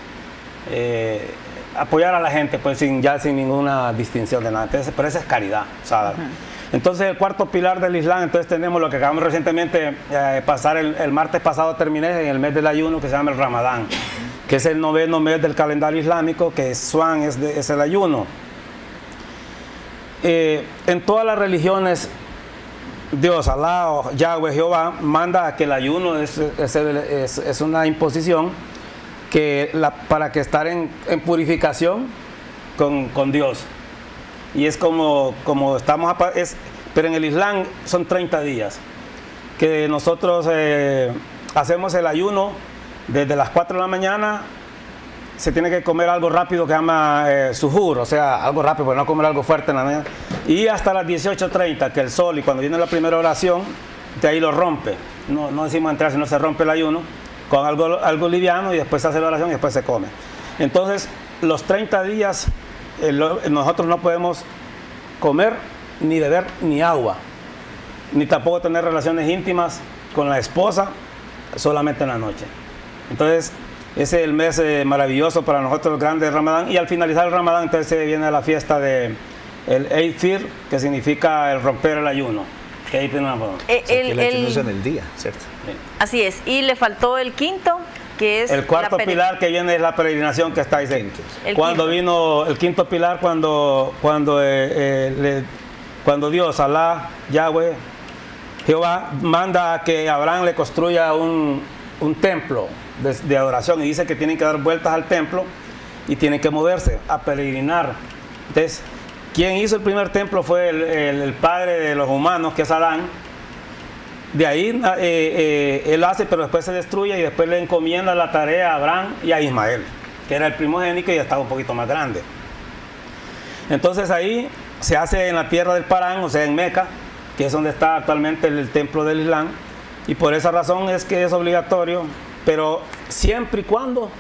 S4: Apoyar a la gente pues sin ninguna distinción de nada. Entonces, pero esa es caridad, sádaga. Entonces, el cuarto pilar del Islam, entonces tenemos lo que acabamos recientemente pasar el martes pasado, terminé en el mes del ayuno, que se llama el Ramadán, que es el 9º mes del calendario islámico, que Swan es el ayuno. En todas las religiones, Dios, Alá, o Yahweh, Jehová, manda a que el ayuno es una imposición para que estar en purificación con Dios. Y es como estamos, pero en el Islam son 30 días, que nosotros hacemos el ayuno desde las 4 de la mañana. Se tiene que comer algo rápido que se llama suhur, o sea, algo rápido, porque no comer algo fuerte en la mañana. Y hasta las 18:30, que el sol, y cuando viene la primera oración, de ahí lo rompe. No decimos entrar, sino se rompe el ayuno con algo liviano, y después se hace la oración y después se come. Entonces, los 30 días, nosotros no podemos comer, ni beber, ni agua, ni tampoco tener relaciones íntimas con la esposa, solamente en la noche. Entonces, ese es el mes maravilloso para nosotros, el grande Ramadán, y al finalizar el Ramadán entonces se viene la fiesta del Eid Fir, que significa el romper el ayuno. Que ahí
S3: el ayuno es en el día, ¿cierto?
S1: Sí. Así es, y le faltó el quinto, que es
S4: el cuarto pilar que viene es la peregrinación, que está ahí. Cuando vino el quinto pilar, cuando Dios, Alá, Yahweh, Jehová, manda a que Abraham le construya un templo de adoración, y dice que tienen que dar vueltas al templo y tienen que moverse a peregrinar. Entonces, quien hizo el primer templo fue el padre de los humanos, que es Adán, De ahí él hace, pero después se destruye y después le encomienda la tarea a Abraham y a Ismael, que era el primogénito y ya estaba un poquito más grande. Entonces ahí se hace en la tierra del Parán, o sea en Meca, que es donde está actualmente el templo del Islam, y por esa razón es que es obligatorio, pero siempre y cuando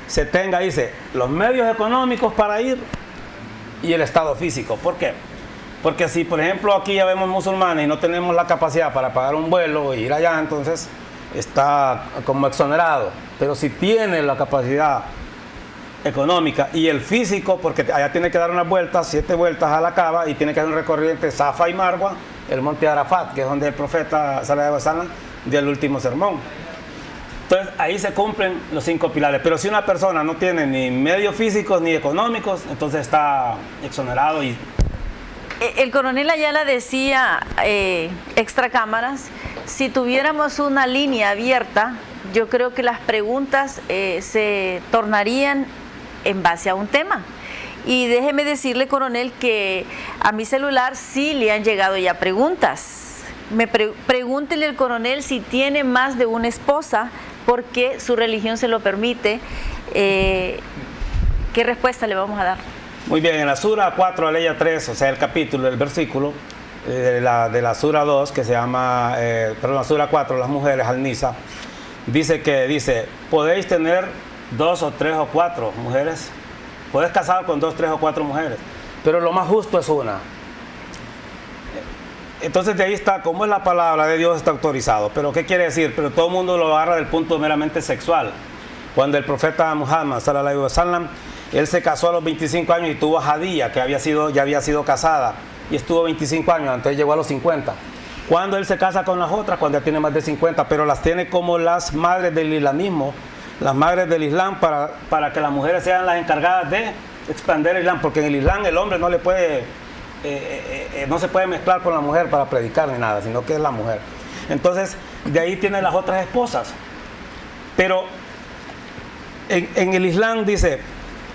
S4: se tenga, dice, los medios económicos para ir y el estado físico. ¿Por qué? Porque si, por ejemplo, aquí ya vemos musulmanes y no tenemos la capacidad para pagar un vuelo e ir allá, entonces está como exonerado. Pero si tiene la capacidad económica y el físico, porque allá tiene que dar unas vueltas, 7 vueltas a la Kaaba, y tiene que hacer un recorrido entre Safa y Marwa, el monte Arafat, que es donde el profeta sallallahu alaihi wasallam dio el último sermón. Entonces ahí se cumplen los 5 pilares. Pero si una persona no tiene ni medios físicos ni económicos, entonces está exonerado. Y
S1: el coronel Ayala decía, extra cámaras, si tuviéramos una línea abierta, yo creo que las preguntas se tornarían en base a un tema. Y déjeme decirle, coronel, que a mi celular sí le han llegado ya preguntas. Pregúntele al coronel si tiene más de una esposa, porque su religión se lo permite. ¿Qué respuesta le vamos a dar?
S4: Muy bien, en la Sura 4, Aleya 3, o sea, el capítulo, el versículo de la Sura 2, que se llama, la Sura 4, las mujeres, Al-Nisa, dice, podéis tener 2 o 3 o 4 mujeres, podés casar con 2, 3 o 4 mujeres, pero lo más justo es una. Entonces de ahí está, como es la palabra de Dios, está autorizado. Pero ¿qué quiere decir? Pero todo el mundo lo agarra del punto meramente sexual. Cuando el profeta Muhammad, sallallahu alaihi wasallam, él se casó a los 25 años y tuvo a Hadía, que ya había sido casada, y estuvo 25 años, entonces llegó a los 50. Cuando él se casa con las otras, cuando ya tiene más de 50, pero las tiene como las madres del islamismo, las madres del Islam, para que las mujeres sean las encargadas de expandir el Islam, porque en el Islam el hombre no le puede... no se puede mezclar con la mujer para predicar ni nada, sino que es la mujer. Entonces, de ahí tiene las otras esposas. Pero en el Islam dice,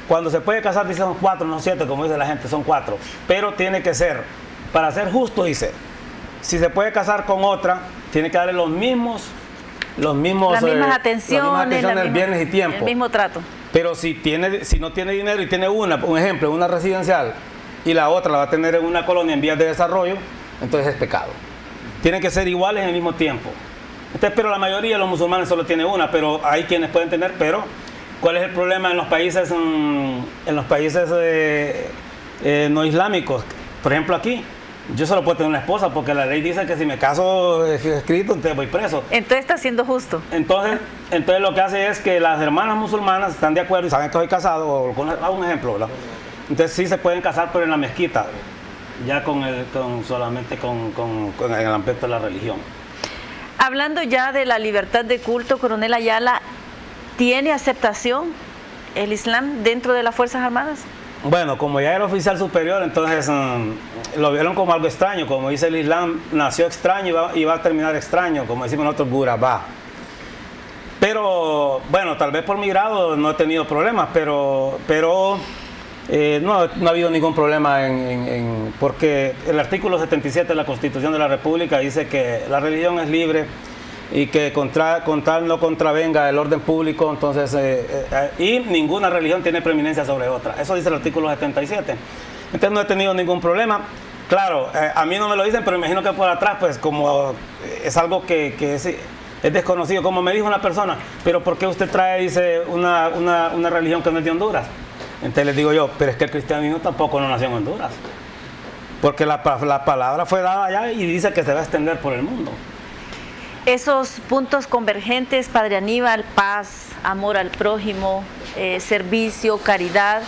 S4: cuando se puede casar, dice son 4, no 7, como dice la gente, son 4. Pero tiene que ser, para ser justo, dice, si se puede casar con otra, tiene que darle las mismas atenciones, bienes y tiempo.
S1: El mismo trato.
S4: Pero si no tiene dinero y tiene un ejemplo, una residencial, y la otra la va a tener en una colonia en vías de desarrollo, entonces es pecado. Tienen que ser iguales en el mismo tiempo. Entonces, pero la mayoría de los musulmanes solo tiene una, pero hay quienes pueden tener, pero ¿cuál es el problema en los países no islámicos? Por ejemplo, aquí, yo solo puedo tener una esposa porque la ley dice que si me caso escrito, entonces voy preso.
S1: Entonces está siendo justo.
S4: Entonces lo que hace es que las hermanas musulmanas están de acuerdo y saben que estoy casado, hago un ejemplo, ¿verdad? Entonces sí se pueden casar, pero en la mezquita, ya solamente con el aspecto de la religión.
S1: Hablando ya de la libertad de culto, coronel Ayala, ¿tiene aceptación el Islam dentro de las Fuerzas Armadas?
S4: Bueno, como ya era oficial superior, entonces lo vieron como algo extraño. Como dice el Islam, nació extraño y va a terminar extraño, como decimos nosotros, Gurabá. Pero, bueno, tal vez por mi grado no he tenido problemas, pero no ha habido ningún problema porque el artículo 77 de la Constitución de la República dice que la religión es libre y que con tal no contravenga el orden público, entonces y ninguna religión tiene preeminencia sobre otra. Eso dice el artículo 77. Entonces no he tenido ningún problema. Claro, a mí no me lo dicen, pero imagino que por atrás, pues como es algo que es desconocido. Como me dijo una persona, pero ¿por qué usted trae, dice, una religión que no es de Honduras? Entonces les digo yo, pero es que el cristianismo tampoco no nació en Honduras, porque la palabra fue dada allá y dice que se va a extender por el mundo.
S1: Esos puntos convergentes, Padre Aníbal, paz, amor al prójimo, servicio, caridad,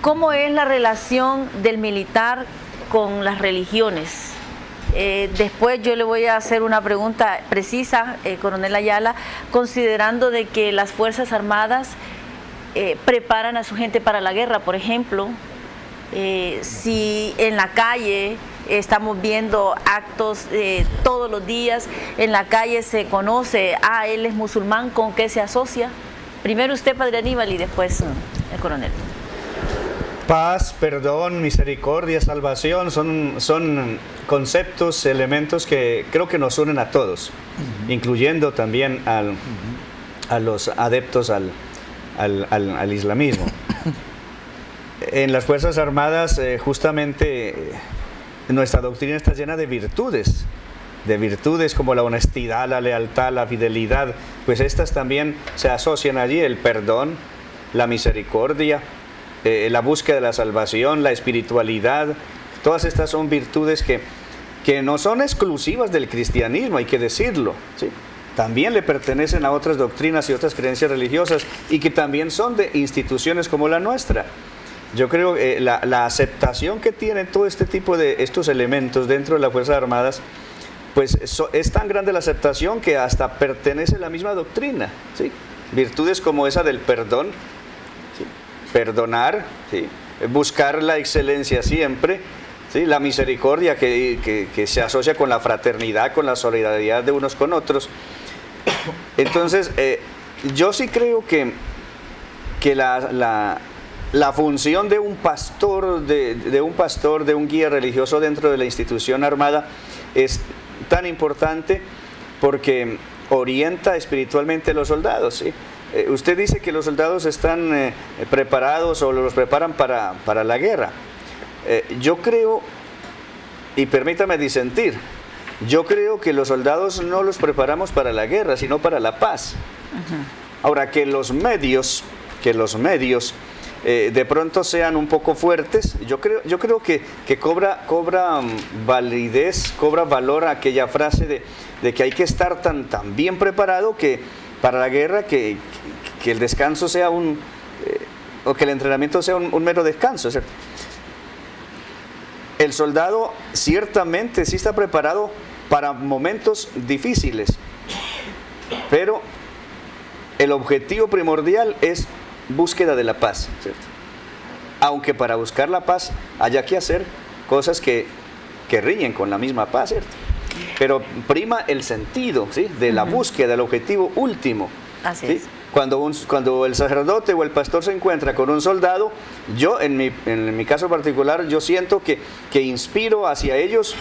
S1: ¿cómo es la relación del militar con las religiones? Después yo le voy a hacer una pregunta precisa, coronel Ayala, considerando de que las Fuerzas Armadas preparan a su gente para la guerra, por ejemplo, si en la calle estamos viendo actos todos los días, en la calle se conoce, él es musulmán, ¿con qué se asocia? Primero usted, Padre Aníbal, y después el coronel.
S3: Paz, perdón, misericordia, salvación son conceptos, elementos que creo que nos unen a todos, incluyendo también a los adeptos al islamismo. En las Fuerzas Armadas, justamente, nuestra doctrina está llena de virtudes como la honestidad, la lealtad, la fidelidad, pues estas también se asocian allí: el perdón, la misericordia, la búsqueda de la salvación, la espiritualidad. Todas estas son virtudes que no son exclusivas del cristianismo, hay que decirlo, ¿sí? También le pertenecen a otras doctrinas y otras creencias religiosas, y que también son de instituciones como la nuestra. Yo creo que la aceptación que tienen todo este tipo de estos elementos dentro de las Fuerzas Armadas, pues es tan grande la aceptación que hasta pertenece a la misma doctrina, ¿sí? Virtudes como esa del perdón, ¿sí? Perdonar, ¿sí? Buscar la excelencia siempre, ¿sí? La misericordia que se asocia con la fraternidad, con la solidaridad de unos con otros. Entonces, yo sí creo que la función de un pastor, de un guía religioso dentro de la institución armada es tan importante, porque orienta espiritualmente a los soldados, ¿sí? Usted dice que los soldados están preparados o los preparan para la guerra. Yo creo, y permítame disentir, yo creo que los soldados no los preparamos para la guerra, sino para la paz. Ahora, que los medios de pronto sean un poco fuertes, yo creo que cobra validez, cobra valor aquella frase de que hay que estar tan bien preparado que para la guerra, que el descanso sea o que el entrenamiento sea un mero descanso, ¿cierto? El soldado ciertamente sí está preparado para momentos difíciles, pero el objetivo primordial es búsqueda de la paz, ¿cierto? Aunque para buscar la paz haya que hacer cosas que riñen con la misma paz, ¿cierto? Pero prima el sentido, ¿sí? De la búsqueda del objetivo último.
S1: Así
S3: ¿sí?
S1: es.
S3: Cuando el sacerdote o el pastor se encuentra con un soldado, yo en mi caso particular, yo siento que inspiro hacia ellos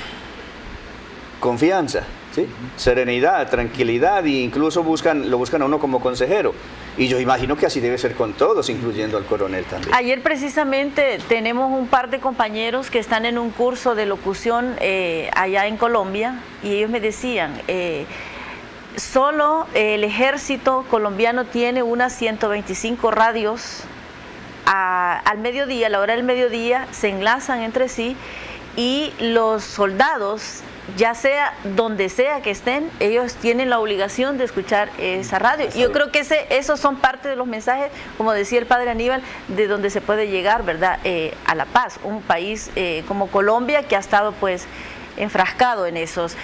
S3: confianza, ¿sí? Serenidad, tranquilidad, e incluso lo buscan a uno como consejero. Y yo imagino que así debe ser con todos, incluyendo al coronel también.
S1: Ayer precisamente tenemos un par de compañeros que están en un curso de locución allá en Colombia, y ellos me decían, solo el ejército colombiano tiene unas 125 radios. Al mediodía, a la hora del mediodía, se enlazan entre sí, y los soldados, ya sea donde sea que estén, ellos tienen la obligación de escuchar esa radio. Yo creo que esos son parte de los mensajes, como decía el padre Aníbal, de donde se puede llegar, ¿verdad?, a la paz. Un país como Colombia, que ha estado pues enfrascado en esos.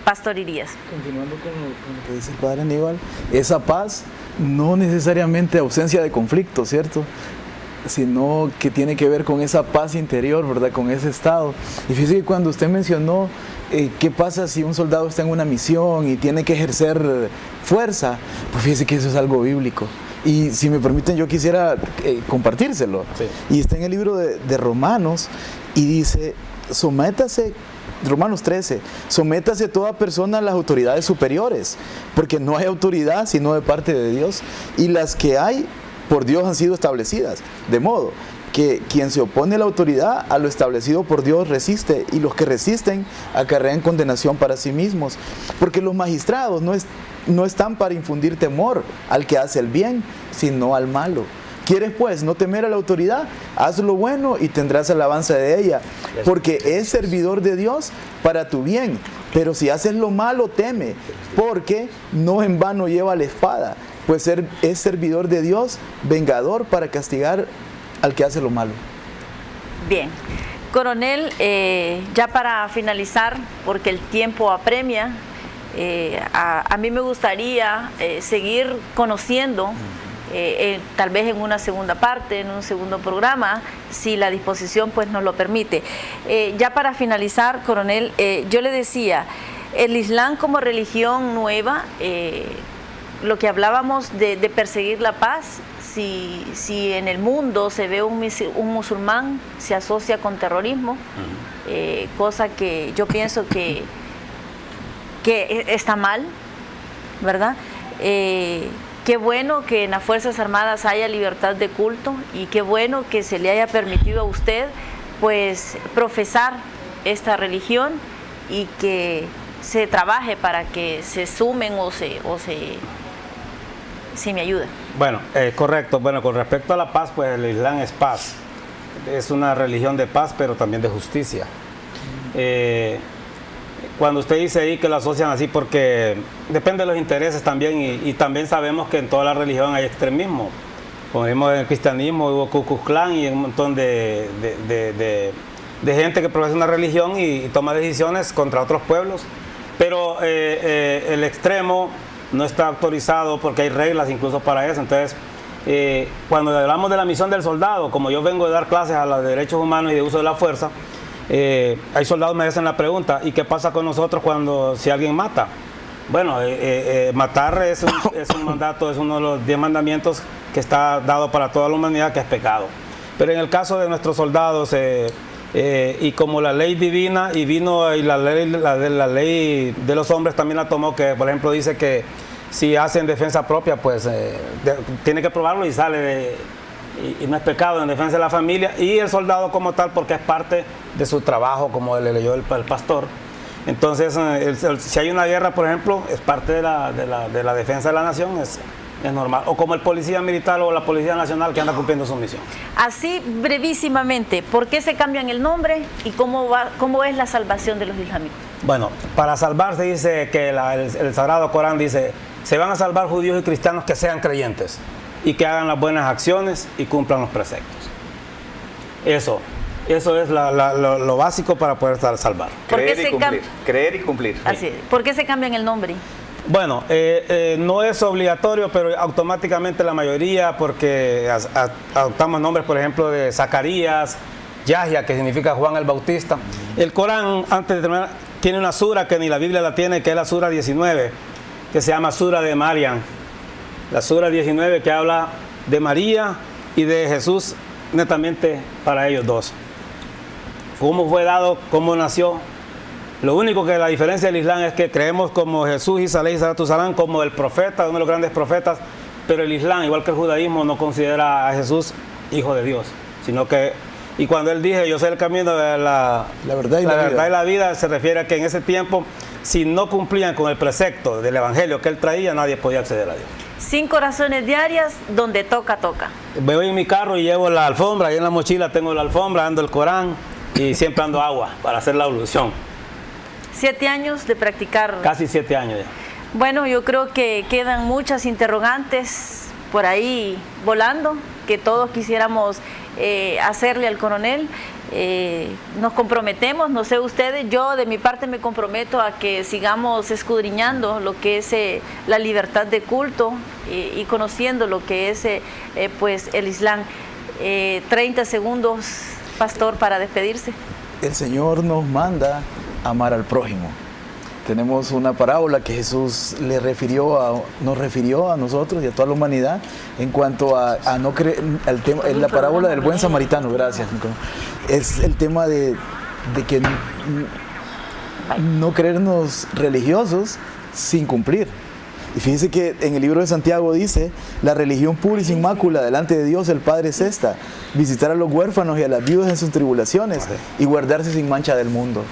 S1: Pastor Irías.
S5: Continuando con lo que dice el padre Aníbal, esa paz no necesariamente ausencia de conflicto, ¿cierto?, sino que tiene que ver con esa paz interior, ¿verdad?, con ese estado. Y fíjese que cuando usted mencionó qué pasa si un soldado está en una misión y tiene que ejercer fuerza, pues fíjese que eso es algo bíblico. Y si me permiten, yo quisiera compartírselo. Sí. Y está en el libro de Romanos, y dice: sométase, Romanos 13, sométase toda persona a las autoridades superiores, porque no hay autoridad sino de parte de Dios, y las que hay por Dios han sido establecidas, de modo que quien se opone a la autoridad, a lo establecido por Dios resiste, y los que resisten acarrean condenación para sí mismos, porque los magistrados no están para infundir temor al que hace el bien, sino al malo. ¿Quieres pues no temer a la autoridad? Haz lo bueno y tendrás alabanza de ella, porque es servidor de Dios para tu bien. Pero si haces lo malo, teme, porque no en vano lleva la espada, pues es servidor de Dios, vengador para castigar al que hace lo malo.
S1: Bien. Coronel, ya para finalizar, porque el tiempo apremia, a mí me gustaría seguir conociendo, tal vez en una segunda parte, en un segundo programa, si la disposición pues nos lo permite. Ya para finalizar, coronel, yo le decía, el Islam como religión nueva, lo que hablábamos de perseguir la paz, si en el mundo se ve un musulmán, se asocia con terrorismo, cosa que yo pienso que está mal, ¿verdad? Qué bueno que en las Fuerzas Armadas haya libertad de culto y qué bueno que se le haya permitido a usted pues profesar esta religión y que se trabaje para que se sumen si me ayuda.
S4: Bueno, correcto. Bueno, con respecto a la paz, pues el Islam es paz. Es una religión de paz, pero también de justicia. Cuando usted dice ahí que lo asocian así, porque depende de los intereses también, y también sabemos que en toda la religión hay extremismo. Como vimos en el cristianismo, hubo Ku Klux Klan y un montón de gente que profesa una religión y toma decisiones contra otros pueblos. Pero el extremo no está autorizado porque hay reglas incluso para eso. Entonces, cuando hablamos de la misión del soldado, como yo vengo de dar clases a los derechos humanos y de uso de la fuerza, hay soldados que me hacen la pregunta, ¿y qué pasa con nosotros si alguien mata? Bueno, matar es un mandato, es uno de los 10 mandamientos que está dado para toda la humanidad, que es pecado. Pero en el caso de nuestros soldados, y como la ley divina y vino y la ley de los hombres también la tomó, que por ejemplo dice que si hacen defensa propia, pues tiene que probarlo y sale y no es pecado en defensa de la familia, y el soldado como tal, porque es parte de su trabajo, como le leyó el pastor. Entonces, si hay una guerra, por ejemplo, es parte de la defensa de la nación, es normal. O como el policía militar o la policía nacional que anda cumpliendo su misión.
S1: Así, brevísimamente, ¿por qué se cambian el nombre y cómo es la salvación de los islámicos?
S4: Bueno, para salvarse dice que el Sagrado Corán dice, se van a salvar judíos y cristianos que sean creyentes y que hagan las buenas acciones y cumplan los preceptos. Eso es lo básico para poder salvar.
S3: Creer y cumplir.
S1: Así es. ¿Por qué se cambian el nombre?
S4: Bueno, no es obligatorio, pero automáticamente la mayoría, porque adoptamos nombres, por ejemplo, de Zacarías, Yahya, que significa Juan el Bautista. El Corán, antes de terminar, tiene una sura que ni la Biblia la tiene, que es la sura 19, que se llama Sura de Mariam. La sura 19 que habla de María y de Jesús, netamente para ellos dos. Cómo fue dado, cómo nació. Lo único que la diferencia del Islam es que creemos como Jesús, Isa alayhi salatu salam, como el profeta, uno de los grandes profetas, pero el Islam, igual que el judaísmo, no considera a Jesús hijo de Dios, sino que, y cuando él dice, yo soy el camino de la verdad y la vida, se refiere a que en ese tiempo, si no cumplían con el precepto del evangelio que él traía, nadie podía acceder a Dios.
S1: 5 oraciones diarias, donde toca.
S4: Voy en mi carro y llevo la alfombra, ahí en la mochila tengo la alfombra, ando el Corán y siempre ando agua para hacer la ablución.
S1: 7 años de practicar.
S4: Casi 7 años ya.
S1: Bueno, yo creo que quedan muchas interrogantes por ahí volando, que todos quisiéramos hacerle al coronel. Nos comprometemos, no sé ustedes, yo de mi parte me comprometo a que sigamos escudriñando lo que es la libertad de culto y conociendo lo que es pues el Islam. 30 segundos, pastor, para despedirse.
S5: El Señor nos manda amar al prójimo. Tenemos una parábola que Jesús nos refirió a nosotros y a toda la humanidad en cuanto a no creer, es la parábola del buen samaritano, gracias. Es el tema de que no creernos religiosos sin cumplir. Y fíjense que en el libro de Santiago dice, la religión pura y sin mácula delante de Dios el Padre es esta, visitar a los huérfanos y a las viudas en sus tribulaciones y guardarse sin mancha del mundo.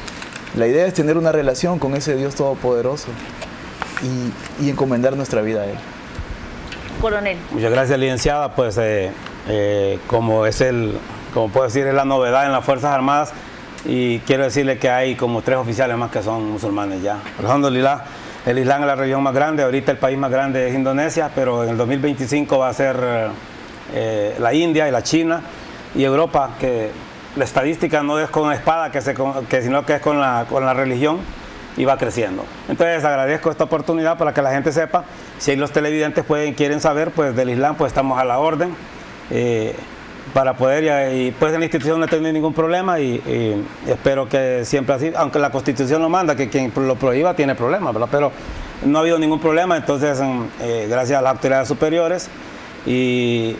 S5: La idea es tener una relación con ese Dios todopoderoso y encomendar nuestra vida a Él.
S1: Coronel.
S4: Muchas gracias, licenciada. Pues como puedo decir, es la novedad en las Fuerzas Armadas, y quiero decirle que hay como 3 oficiales más que son musulmanes ya. Alhamdulillah, el Islam es la religión más grande. Ahorita el país más grande es Indonesia, pero en el 2025 va a ser la India y la China y Europa, que la estadística no es con la espada, sino que es con la religión, y va creciendo. Entonces agradezco esta oportunidad para que la gente sepa. Si los televidentes quieren saber pues del Islam, pues estamos a la orden para poder, y pues en la institución no he tenido ningún problema, y espero que siempre así, aunque la Constitución lo manda, que quien lo prohíba tiene problemas, ¿verdad? Pero no ha habido ningún problema. Entonces gracias a las autoridades superiores y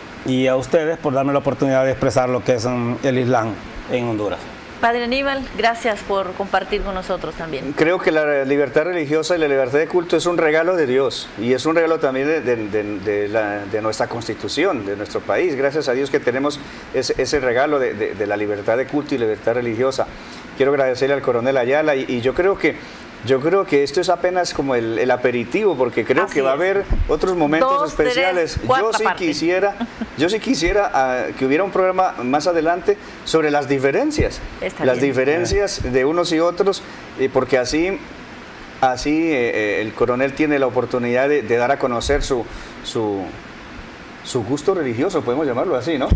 S4: a ustedes por darme la oportunidad de expresar lo que es el Islam en Honduras.
S1: Padre Aníbal, gracias por compartir con nosotros también.
S3: Creo que la libertad religiosa y la libertad de culto es un regalo de Dios y es un regalo también de nuestra Constitución, de nuestro país. Gracias a Dios que tenemos ese regalo de la libertad de culto y libertad religiosa. Quiero agradecerle al coronel Ayala y yo creo que esto es apenas como el aperitivo, porque creo que va a haber otros momentos especiales. Yo sí quisiera que hubiera un programa más adelante sobre las diferencias, de unos y otros, porque así el coronel tiene la oportunidad de dar a conocer su gusto religioso, podemos llamarlo así, ¿no?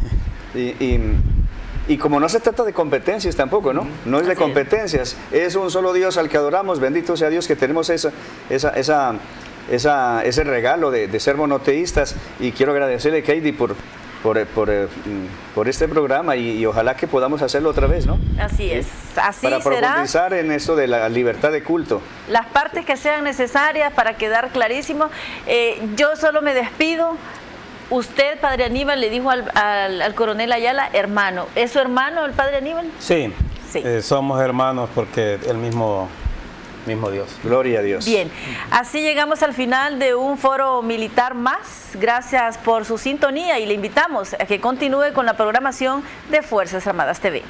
S3: Y como no se trata de competencias tampoco, ¿no? No es de competencias, es un solo Dios al que adoramos, bendito sea Dios que tenemos ese regalo de ser monoteístas, y quiero agradecerle a Katie por este programa y ojalá que podamos hacerlo otra vez, ¿no?
S1: Así es, así
S3: para
S1: será.
S3: profundizar en esto de la libertad de culto.
S1: Las partes que sean necesarias para quedar clarísimo. Yo solo me despido. Usted, Padre Aníbal, le dijo al coronel Ayala, hermano. ¿Es su hermano el Padre Aníbal?
S4: Sí. Somos hermanos porque el mismo Dios.
S3: Gloria a Dios.
S1: Bien, así llegamos al final de un foro militar más. Gracias por su sintonía y le invitamos a que continúe con la programación de Fuerzas Armadas TV.